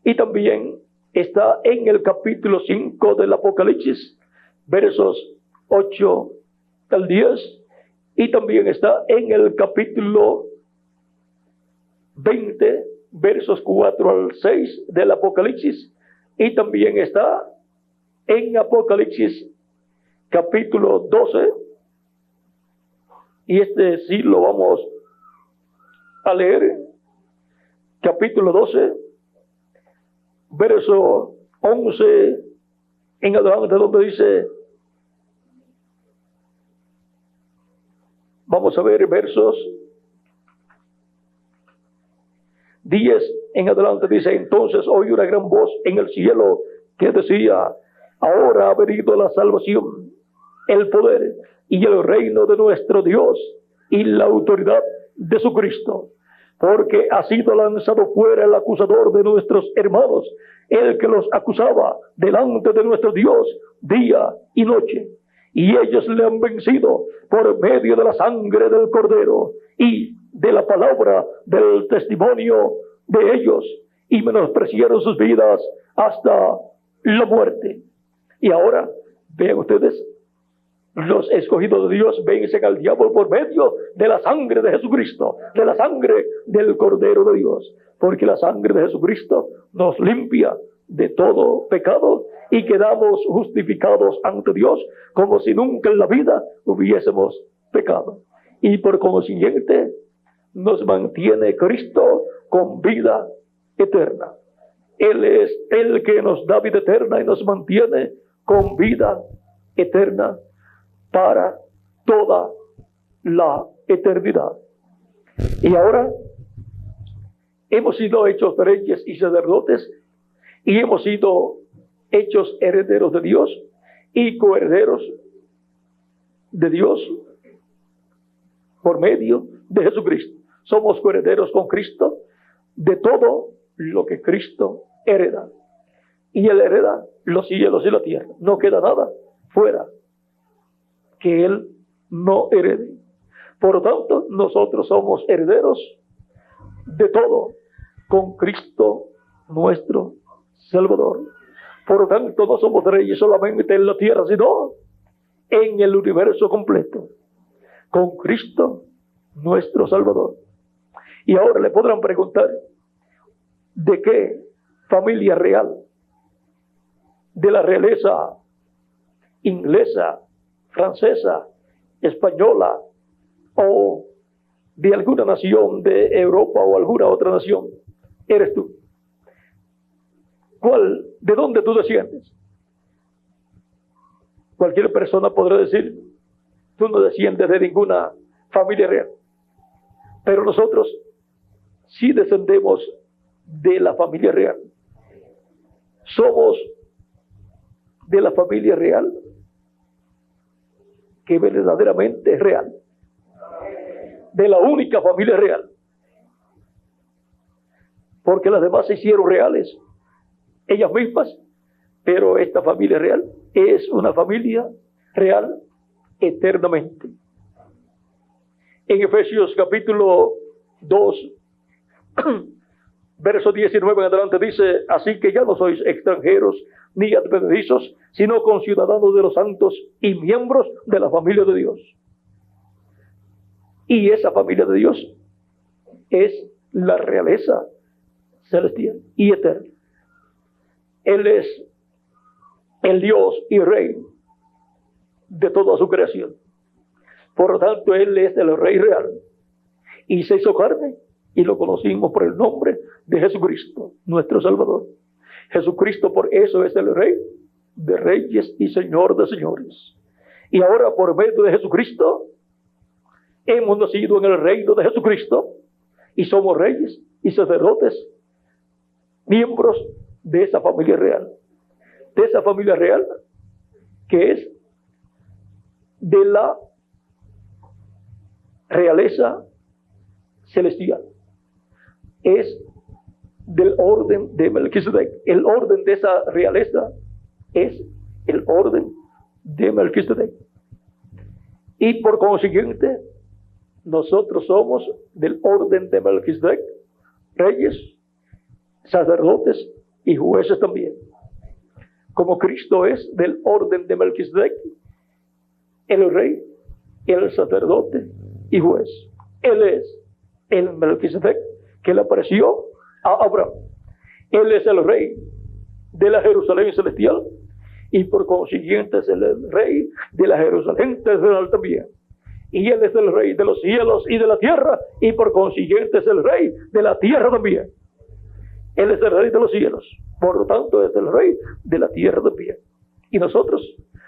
y también está en el capítulo 5 del Apocalipsis, versos 8 al 10, y también está en el capítulo 20, versos 4 al 6 del Apocalipsis, y también está en Apocalipsis capítulo 12, y este sí lo vamos a leer, capítulo 12, verso 11 en adelante, donde dice, vamos a ver versos 10 en adelante, dice, entonces oí una gran voz en el cielo que decía, ahora ha venido la salvación, el poder y el reino de nuestro Dios y la autoridad de su Cristo, porque ha sido lanzado fuera el acusador de nuestros hermanos, el que los acusaba delante de nuestro Dios día y noche, y ellos le han vencido por medio de la sangre del Cordero y de la palabra del testimonio de ellos, y menospreciaron sus vidas hasta la muerte. Y ahora, vean ustedes, los escogidos de Dios vencen al diablo por medio de la sangre de Jesucristo, de la sangre del Cordero de Dios, porque la sangre de Jesucristo nos limpia de todo pecado y quedamos justificados ante Dios como si nunca en la vida hubiésemos pecado. Y por consiguiente nos mantiene Cristo con vida eterna. Él es el que nos da vida eterna y nos mantiene con vida eterna para toda la eternidad. Y ahora hemos sido hechos reyes y sacerdotes, y hemos sido hechos herederos de Dios y coherederos de Dios por medio de Jesucristo. Somos coherederos con Cristo de todo lo que Cristo hereda. Y Él hereda los cielos y la tierra. No queda nada fuera que Él no herede. Por lo tanto, nosotros somos herederos de todo con Cristo nuestro Salvador. Por lo tanto, no somos reyes solamente en la tierra, sino en el universo completo, con Cristo nuestro Salvador. Y ahora le podrán preguntar, ¿de qué familia real? ¿De la realeza inglesa, francesa, española, o de alguna nación de Europa o alguna otra nación eres tú? ¿De dónde tú desciendes? Cualquier persona podrá decir, tú no desciendes de ninguna familia real. Pero nosotros sí descendemos de la familia real. Somos de la familia real, que verdaderamente es real. De la única familia real. Porque las demás se hicieron reales ellas mismas, pero esta familia real es una familia real eternamente. En Efesios capítulo 2, verso 19 en adelante dice, así que ya no sois extranjeros ni advenedizos, sino conciudadanos de los santos y miembros de la familia de Dios. Y esa familia de Dios es la realeza celestial y eterna. Él es el Dios y Rey de toda su creación. Por lo tanto, Él es el Rey real. Y se hizo carne y lo conocimos por el nombre de Jesucristo, nuestro Salvador. Jesucristo por eso es el Rey de reyes y Señor de señores. Y ahora por medio de Jesucristo hemos nacido en el reino de Jesucristo y somos reyes y sacerdotes, miembros de esa familia real. De esa familia real que es de la realeza celestial. Es del orden de Melquisedec. El orden de esa realeza es el orden de Melquisedec. Y por consiguiente, nosotros somos del orden de Melquisedec, reyes, sacerdotes y jueces también. Como Cristo es del orden de Melquisedec, el rey, el sacerdote y juez. Él es el Melquisedec que le apareció a Abraham. Él es el rey de la Jerusalén celestial y por consiguiente es el rey de la Jerusalén terrenal también. Y él es el rey de los cielos y de la tierra y por consiguiente es el rey de la tierra también. Él es el rey de los cielos, por lo tanto es el rey de la tierra también. Y nosotros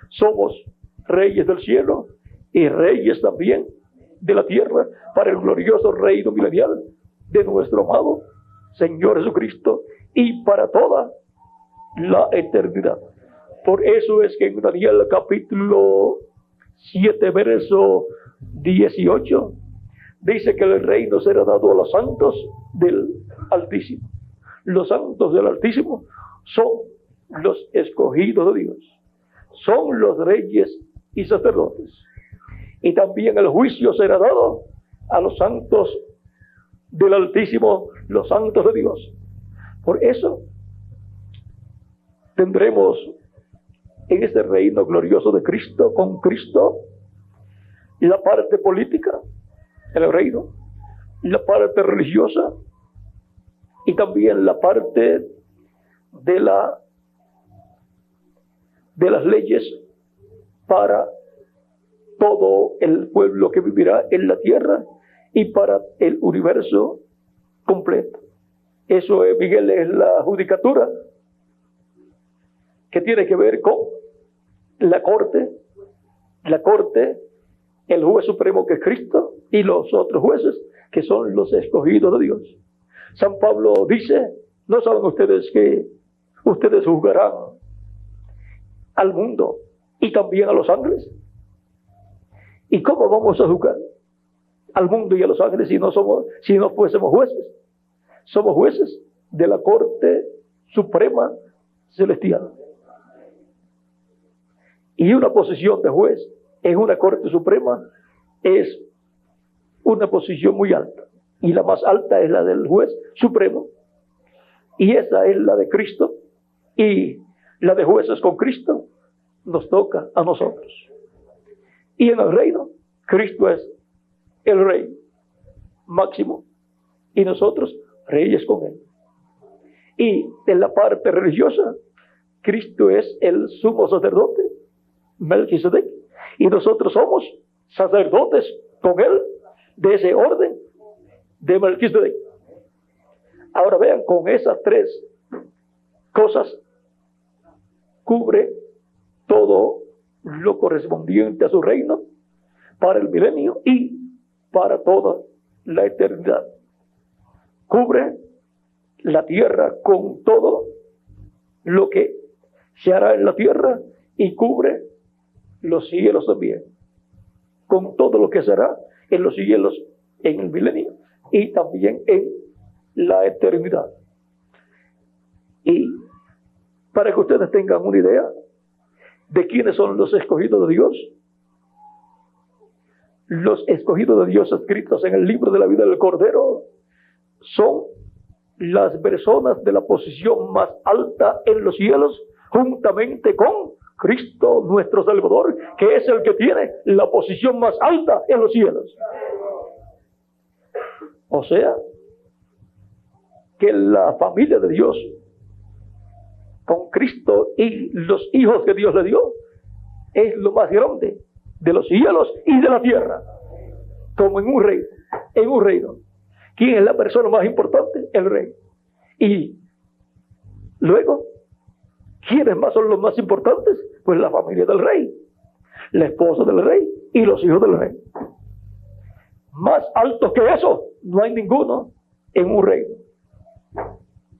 somos reyes del cielo y reyes también de la tierra para el glorioso reino milenial de nuestro amado Señor Jesucristo y para toda la eternidad. Por eso es que en Daniel capítulo 7 verso 18 dice que el reino será dado a los santos del Altísimo. Los santos del Altísimo son los escogidos de Dios, son los reyes y sacerdotes. Y también el juicio será dado a los santos del Altísimo, los santos de Dios. Por eso tendremos en este reino glorioso de Cristo, con Cristo, la parte política, el reino, la parte religiosa y también la parte de las leyes para todo el pueblo que vivirá en la tierra y para el universo completo. Eso, Miguel, es la judicatura que tiene que ver con la corte, el juez supremo que es Cristo y los otros jueces que son los escogidos de Dios. San Pablo dice, ¿no saben ustedes que ustedes juzgarán al mundo y también a los ángeles? ¿Y cómo vamos a juzgar al mundo y a los ángeles si no fuésemos jueces? Somos jueces de la corte suprema celestial. Y una posición de juez en una corte suprema es una posición muy alta. Y la más alta es la del juez supremo. Y esa es la de Cristo. Y la de jueces con Cristo nos toca a nosotros. Y en el reino, Cristo es el rey máximo. Y nosotros, reyes con él. Y en la parte religiosa, Cristo es el sumo sacerdote, Melquisedec. Y nosotros somos sacerdotes con él de ese orden de Melquisedec. Ahora vean, con esas tres cosas cubre todo lo correspondiente a su reino para el milenio y para toda la eternidad. Cubre la tierra con todo lo que se hará en la tierra y cubre los cielos también, con todo lo que será en los cielos en el milenio y también en la eternidad. Y para que ustedes tengan una idea de quiénes son los escogidos de Dios, los escogidos de Dios escritos en el libro de la vida del Cordero son las personas de la posición más alta en los cielos, juntamente con Cristo nuestro Salvador, que es el que tiene la posición más alta en los cielos. O sea, que la familia de Dios, con Cristo y los hijos que Dios le dio, es lo más grande de los cielos y de la tierra, como en un reino. ¿Quién es la persona más importante? El rey. Y luego, ¿quiénes más son los más importantes? Pues la familia del rey, la esposa del rey y los hijos del rey. Más altos que eso, no hay ninguno en un reino.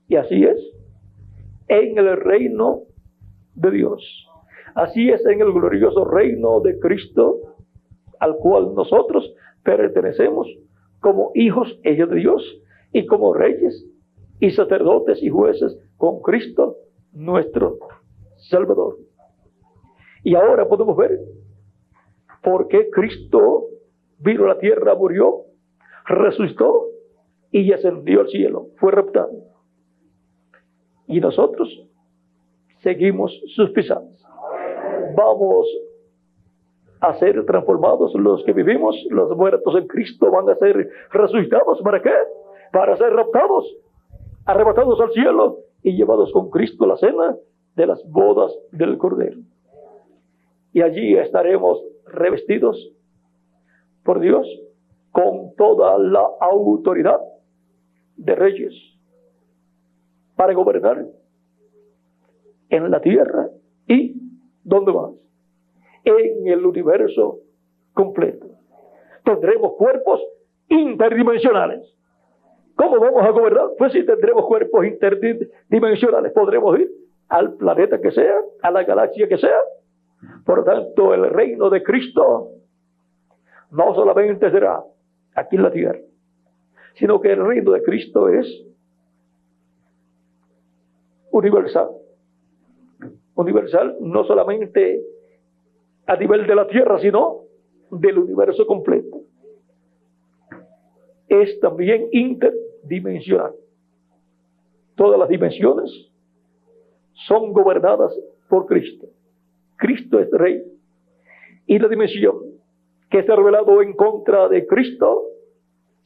Y así es en el reino de Dios. Así es en el glorioso reino de Cristo, al cual nosotros pertenecemos como hijos de Dios y como reyes y sacerdotes y jueces con Cristo nuestro Salvador. Y ahora podemos ver por qué Cristo vino a la tierra, murió, resucitó y ascendió al cielo, fue raptado. Y nosotros seguimos sus pisadas. Vamos a ser transformados los que vivimos, los muertos en Cristo van a ser resucitados. ¿Para qué? Para ser raptados, arrebatados al cielo y llevados con Cristo a la cena de las bodas del Cordero. Y allí estaremos revestidos por Dios con toda la autoridad de reyes para gobernar en la tierra y ¿dónde más? En el universo completo. Tendremos cuerpos interdimensionales. ¿Cómo vamos a gobernar? Pues si tendremos cuerpos interdimensionales, podremos ir al planeta que sea, a la galaxia que sea. Por lo tanto, el reino de Cristo no solamente será aquí en la tierra, sino que el reino de Cristo es universal. Universal no solamente a nivel de la tierra, sino del universo completo. Es también interdimensional. Todas las dimensiones son gobernadas por Cristo. Cristo es Rey. Y la dimensión que se ha revelado en contra de Cristo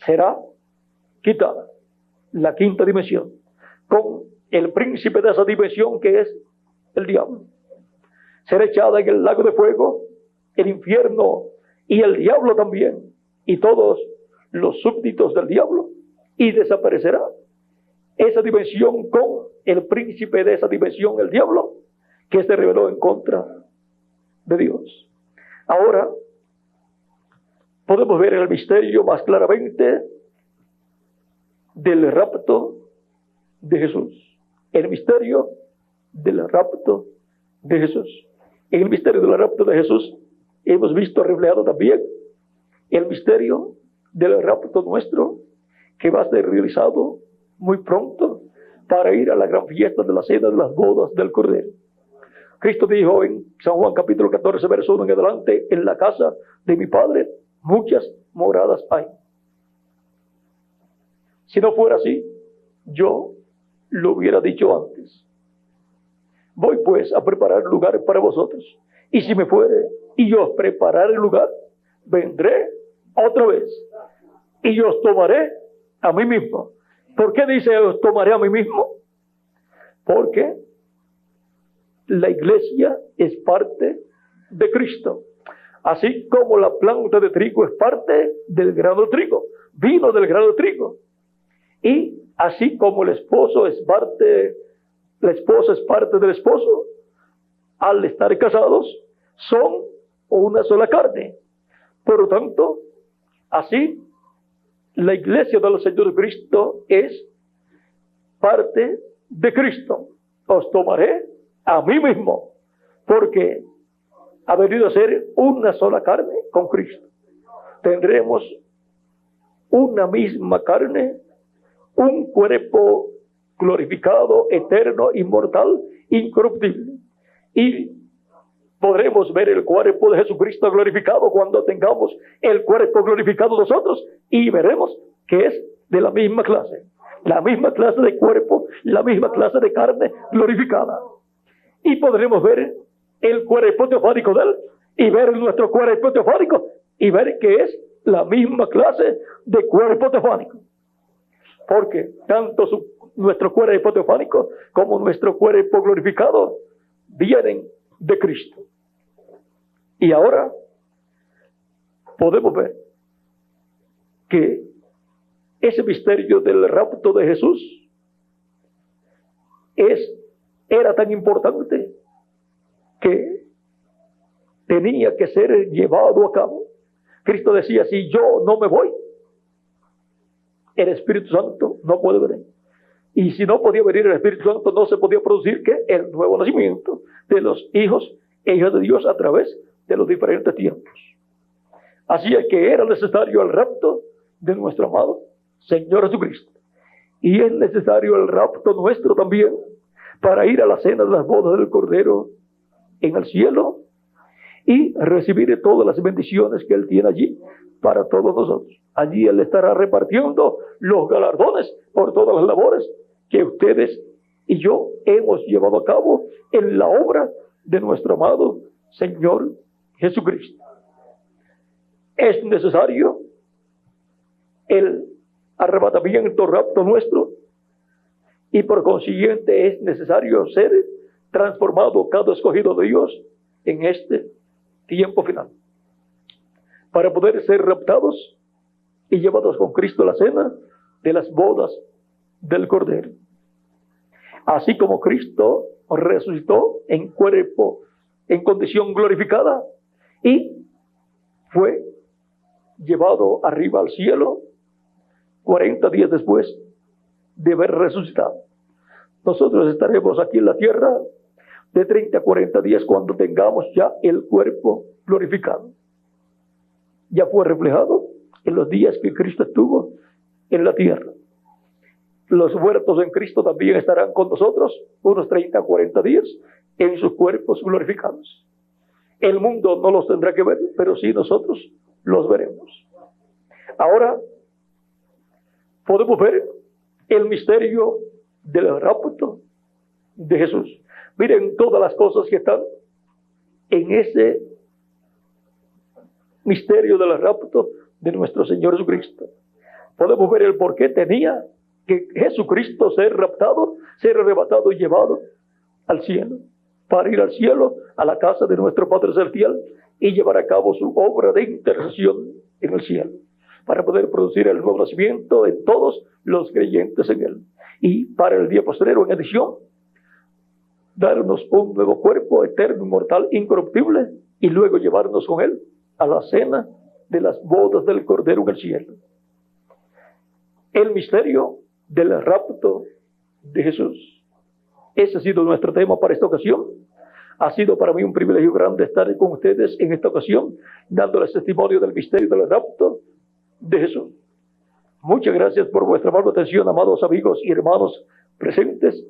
será quitada. La quinta dimensión. Con el príncipe de esa dimensión que es el diablo. Será echada en el lago de fuego, el infierno y el diablo también. Y todos los súbditos del diablo. Y desaparecerá esa dimensión con el príncipe de esa dimensión, el diablo, que se rebeló en contra de Dios. Ahora podemos ver el misterio más claramente del rapto de Jesús. El misterio del rapto de Jesús. En el misterio del rapto de Jesús hemos visto reflejado también el misterio del rapto nuestro, que va a ser realizado muy pronto para ir a la gran fiesta de la cena de las bodas del Cordero. Cristo dijo en San Juan capítulo 14, verso 1 en adelante: en la casa de mi Padre muchas moradas hay. Si no fuera así, yo lo hubiera dicho antes. Voy pues a preparar lugar para vosotros. Y si me fuere y yo os preparar el lugar, vendré otra vez y os tomaré a mí mismo. ¿Por qué dice os tomaré a mí mismo? Porque la iglesia es parte de Cristo. Así como la planta de trigo es parte del grano de trigo, vino del grano de trigo. Y así como el esposo es parte, la esposa es parte del esposo, al estar casados son una sola carne. Por lo tanto, así la iglesia del Señor Cristo es parte de Cristo. Os tomaré a mí mismo, porque ha venido a ser una sola carne con Cristo. Tendremos una misma carne, un cuerpo glorificado, eterno, inmortal, incorruptible. Y podremos ver el cuerpo de Jesucristo glorificado cuando tengamos el cuerpo glorificado nosotros, y veremos que es de la misma clase de cuerpo, la misma clase de carne glorificada. Y podremos ver el cuerpo teofánico de él y ver nuestro cuerpo teofánico y ver que es la misma clase de cuerpo teofánico. Porque tanto nuestro cuerpo teofánico como nuestro cuerpo glorificado vienen de Cristo. Y ahora podemos ver que ese misterio del rapto de Jesús era tan importante que tenía que ser llevado a cabo. Cristo decía: si yo no me voy, el Espíritu Santo no puede venir. Y si no podía venir el Espíritu Santo, no se podía producir ¿qué? El nuevo nacimiento de los hijos e hijas de Dios a través de los diferentes tiempos. Así es que era necesario el rapto de nuestro amado Señor Jesucristo. Y es necesario el rapto nuestro también para ir a la cena de las bodas del Cordero en el cielo y recibir todas las bendiciones que Él tiene allí para todos nosotros. Allí Él estará repartiendo los galardones por todas las labores que ustedes y yo hemos llevado a cabo en la obra de nuestro amado Señor Jesucristo. Es necesario el arrebatamiento, rapto nuestro, y por consiguiente es necesario ser transformado cada escogido de Dios en este tiempo final, para poder ser raptados y llevados con Cristo a la cena de las bodas del Cordero. Así como Cristo resucitó en cuerpo, en condición glorificada, y fue llevado arriba al cielo 40 días después de haber resucitado. Nosotros estaremos aquí en la tierra de 30 a 40 días cuando tengamos ya el cuerpo glorificado. Ya fue reflejado en los días que Cristo estuvo en la tierra. Los muertos en Cristo también estarán con nosotros unos 30 a 40 días en sus cuerpos glorificados. El mundo no los tendrá que ver, pero sí nosotros los veremos. Ahora podemos ver el misterio del rapto de Jesús. Miren todas las cosas que están en ese misterio del rapto de nuestro Señor Jesucristo. Podemos ver el por qué tenía que Jesucristo ser raptado, ser arrebatado y llevado al cielo, para ir al cielo, a la casa de nuestro Padre Celestial, y llevar a cabo su obra de intercesión en el cielo, para poder producir el nuevo nacimiento en todos los creyentes en Él. Y para el día posterior, en adición, darnos un nuevo cuerpo eterno, inmortal, incorruptible, y luego llevarnos con Él a la cena de las bodas del Cordero en el cielo. El misterio del rapto de Jesús. Ese ha sido nuestro tema para esta ocasión. Ha sido para mí un privilegio grande estar con ustedes en esta ocasión, dándoles testimonio del misterio del rapto de Jesús. Muchas gracias por vuestra amable atención, amados amigos y hermanos presentes,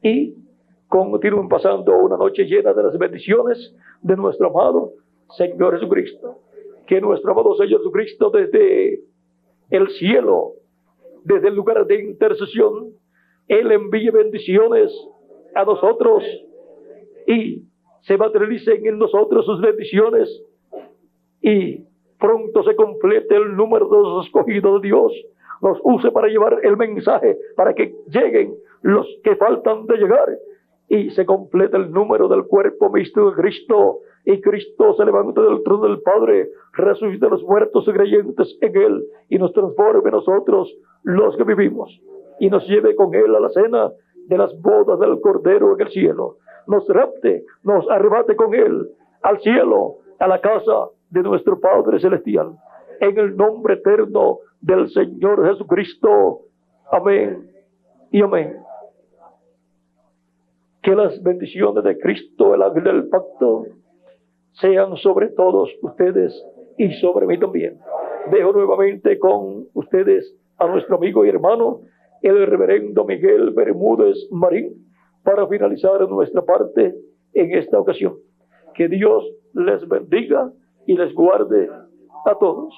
y continúen pasando una noche llena de las bendiciones de nuestro amado Señor Jesucristo. Que nuestro amado Señor Jesucristo, desde el cielo, desde el lugar de intercesión, Él envíe bendiciones a nosotros y se materialicen en nosotros sus bendiciones, y pronto se complete el número de los escogidos de Dios. Nos use para llevar el mensaje, para que lleguen los que faltan de llegar, y se complete el número del cuerpo místico de Cristo, y Cristo se levante del trono del Padre, resucite a los muertos y creyentes en Él, y nos transforme nosotros los que vivimos, y nos lleve con Él a la cena de las bodas del Cordero en el cielo. Nos rapte, nos arrebate con Él al cielo, a la casa de nuestro Padre Celestial. En el nombre eterno del Señor Jesucristo. Amén y amén. Que las bendiciones de Cristo, el ángel del pacto, sean sobre todos ustedes y sobre mí también. Dejo nuevamente con ustedes a nuestro amigo y hermano, el reverendo Miguel Bermúdez Marín, para finalizar nuestra parte en esta ocasión. Que Dios les bendiga y les guarde a todos.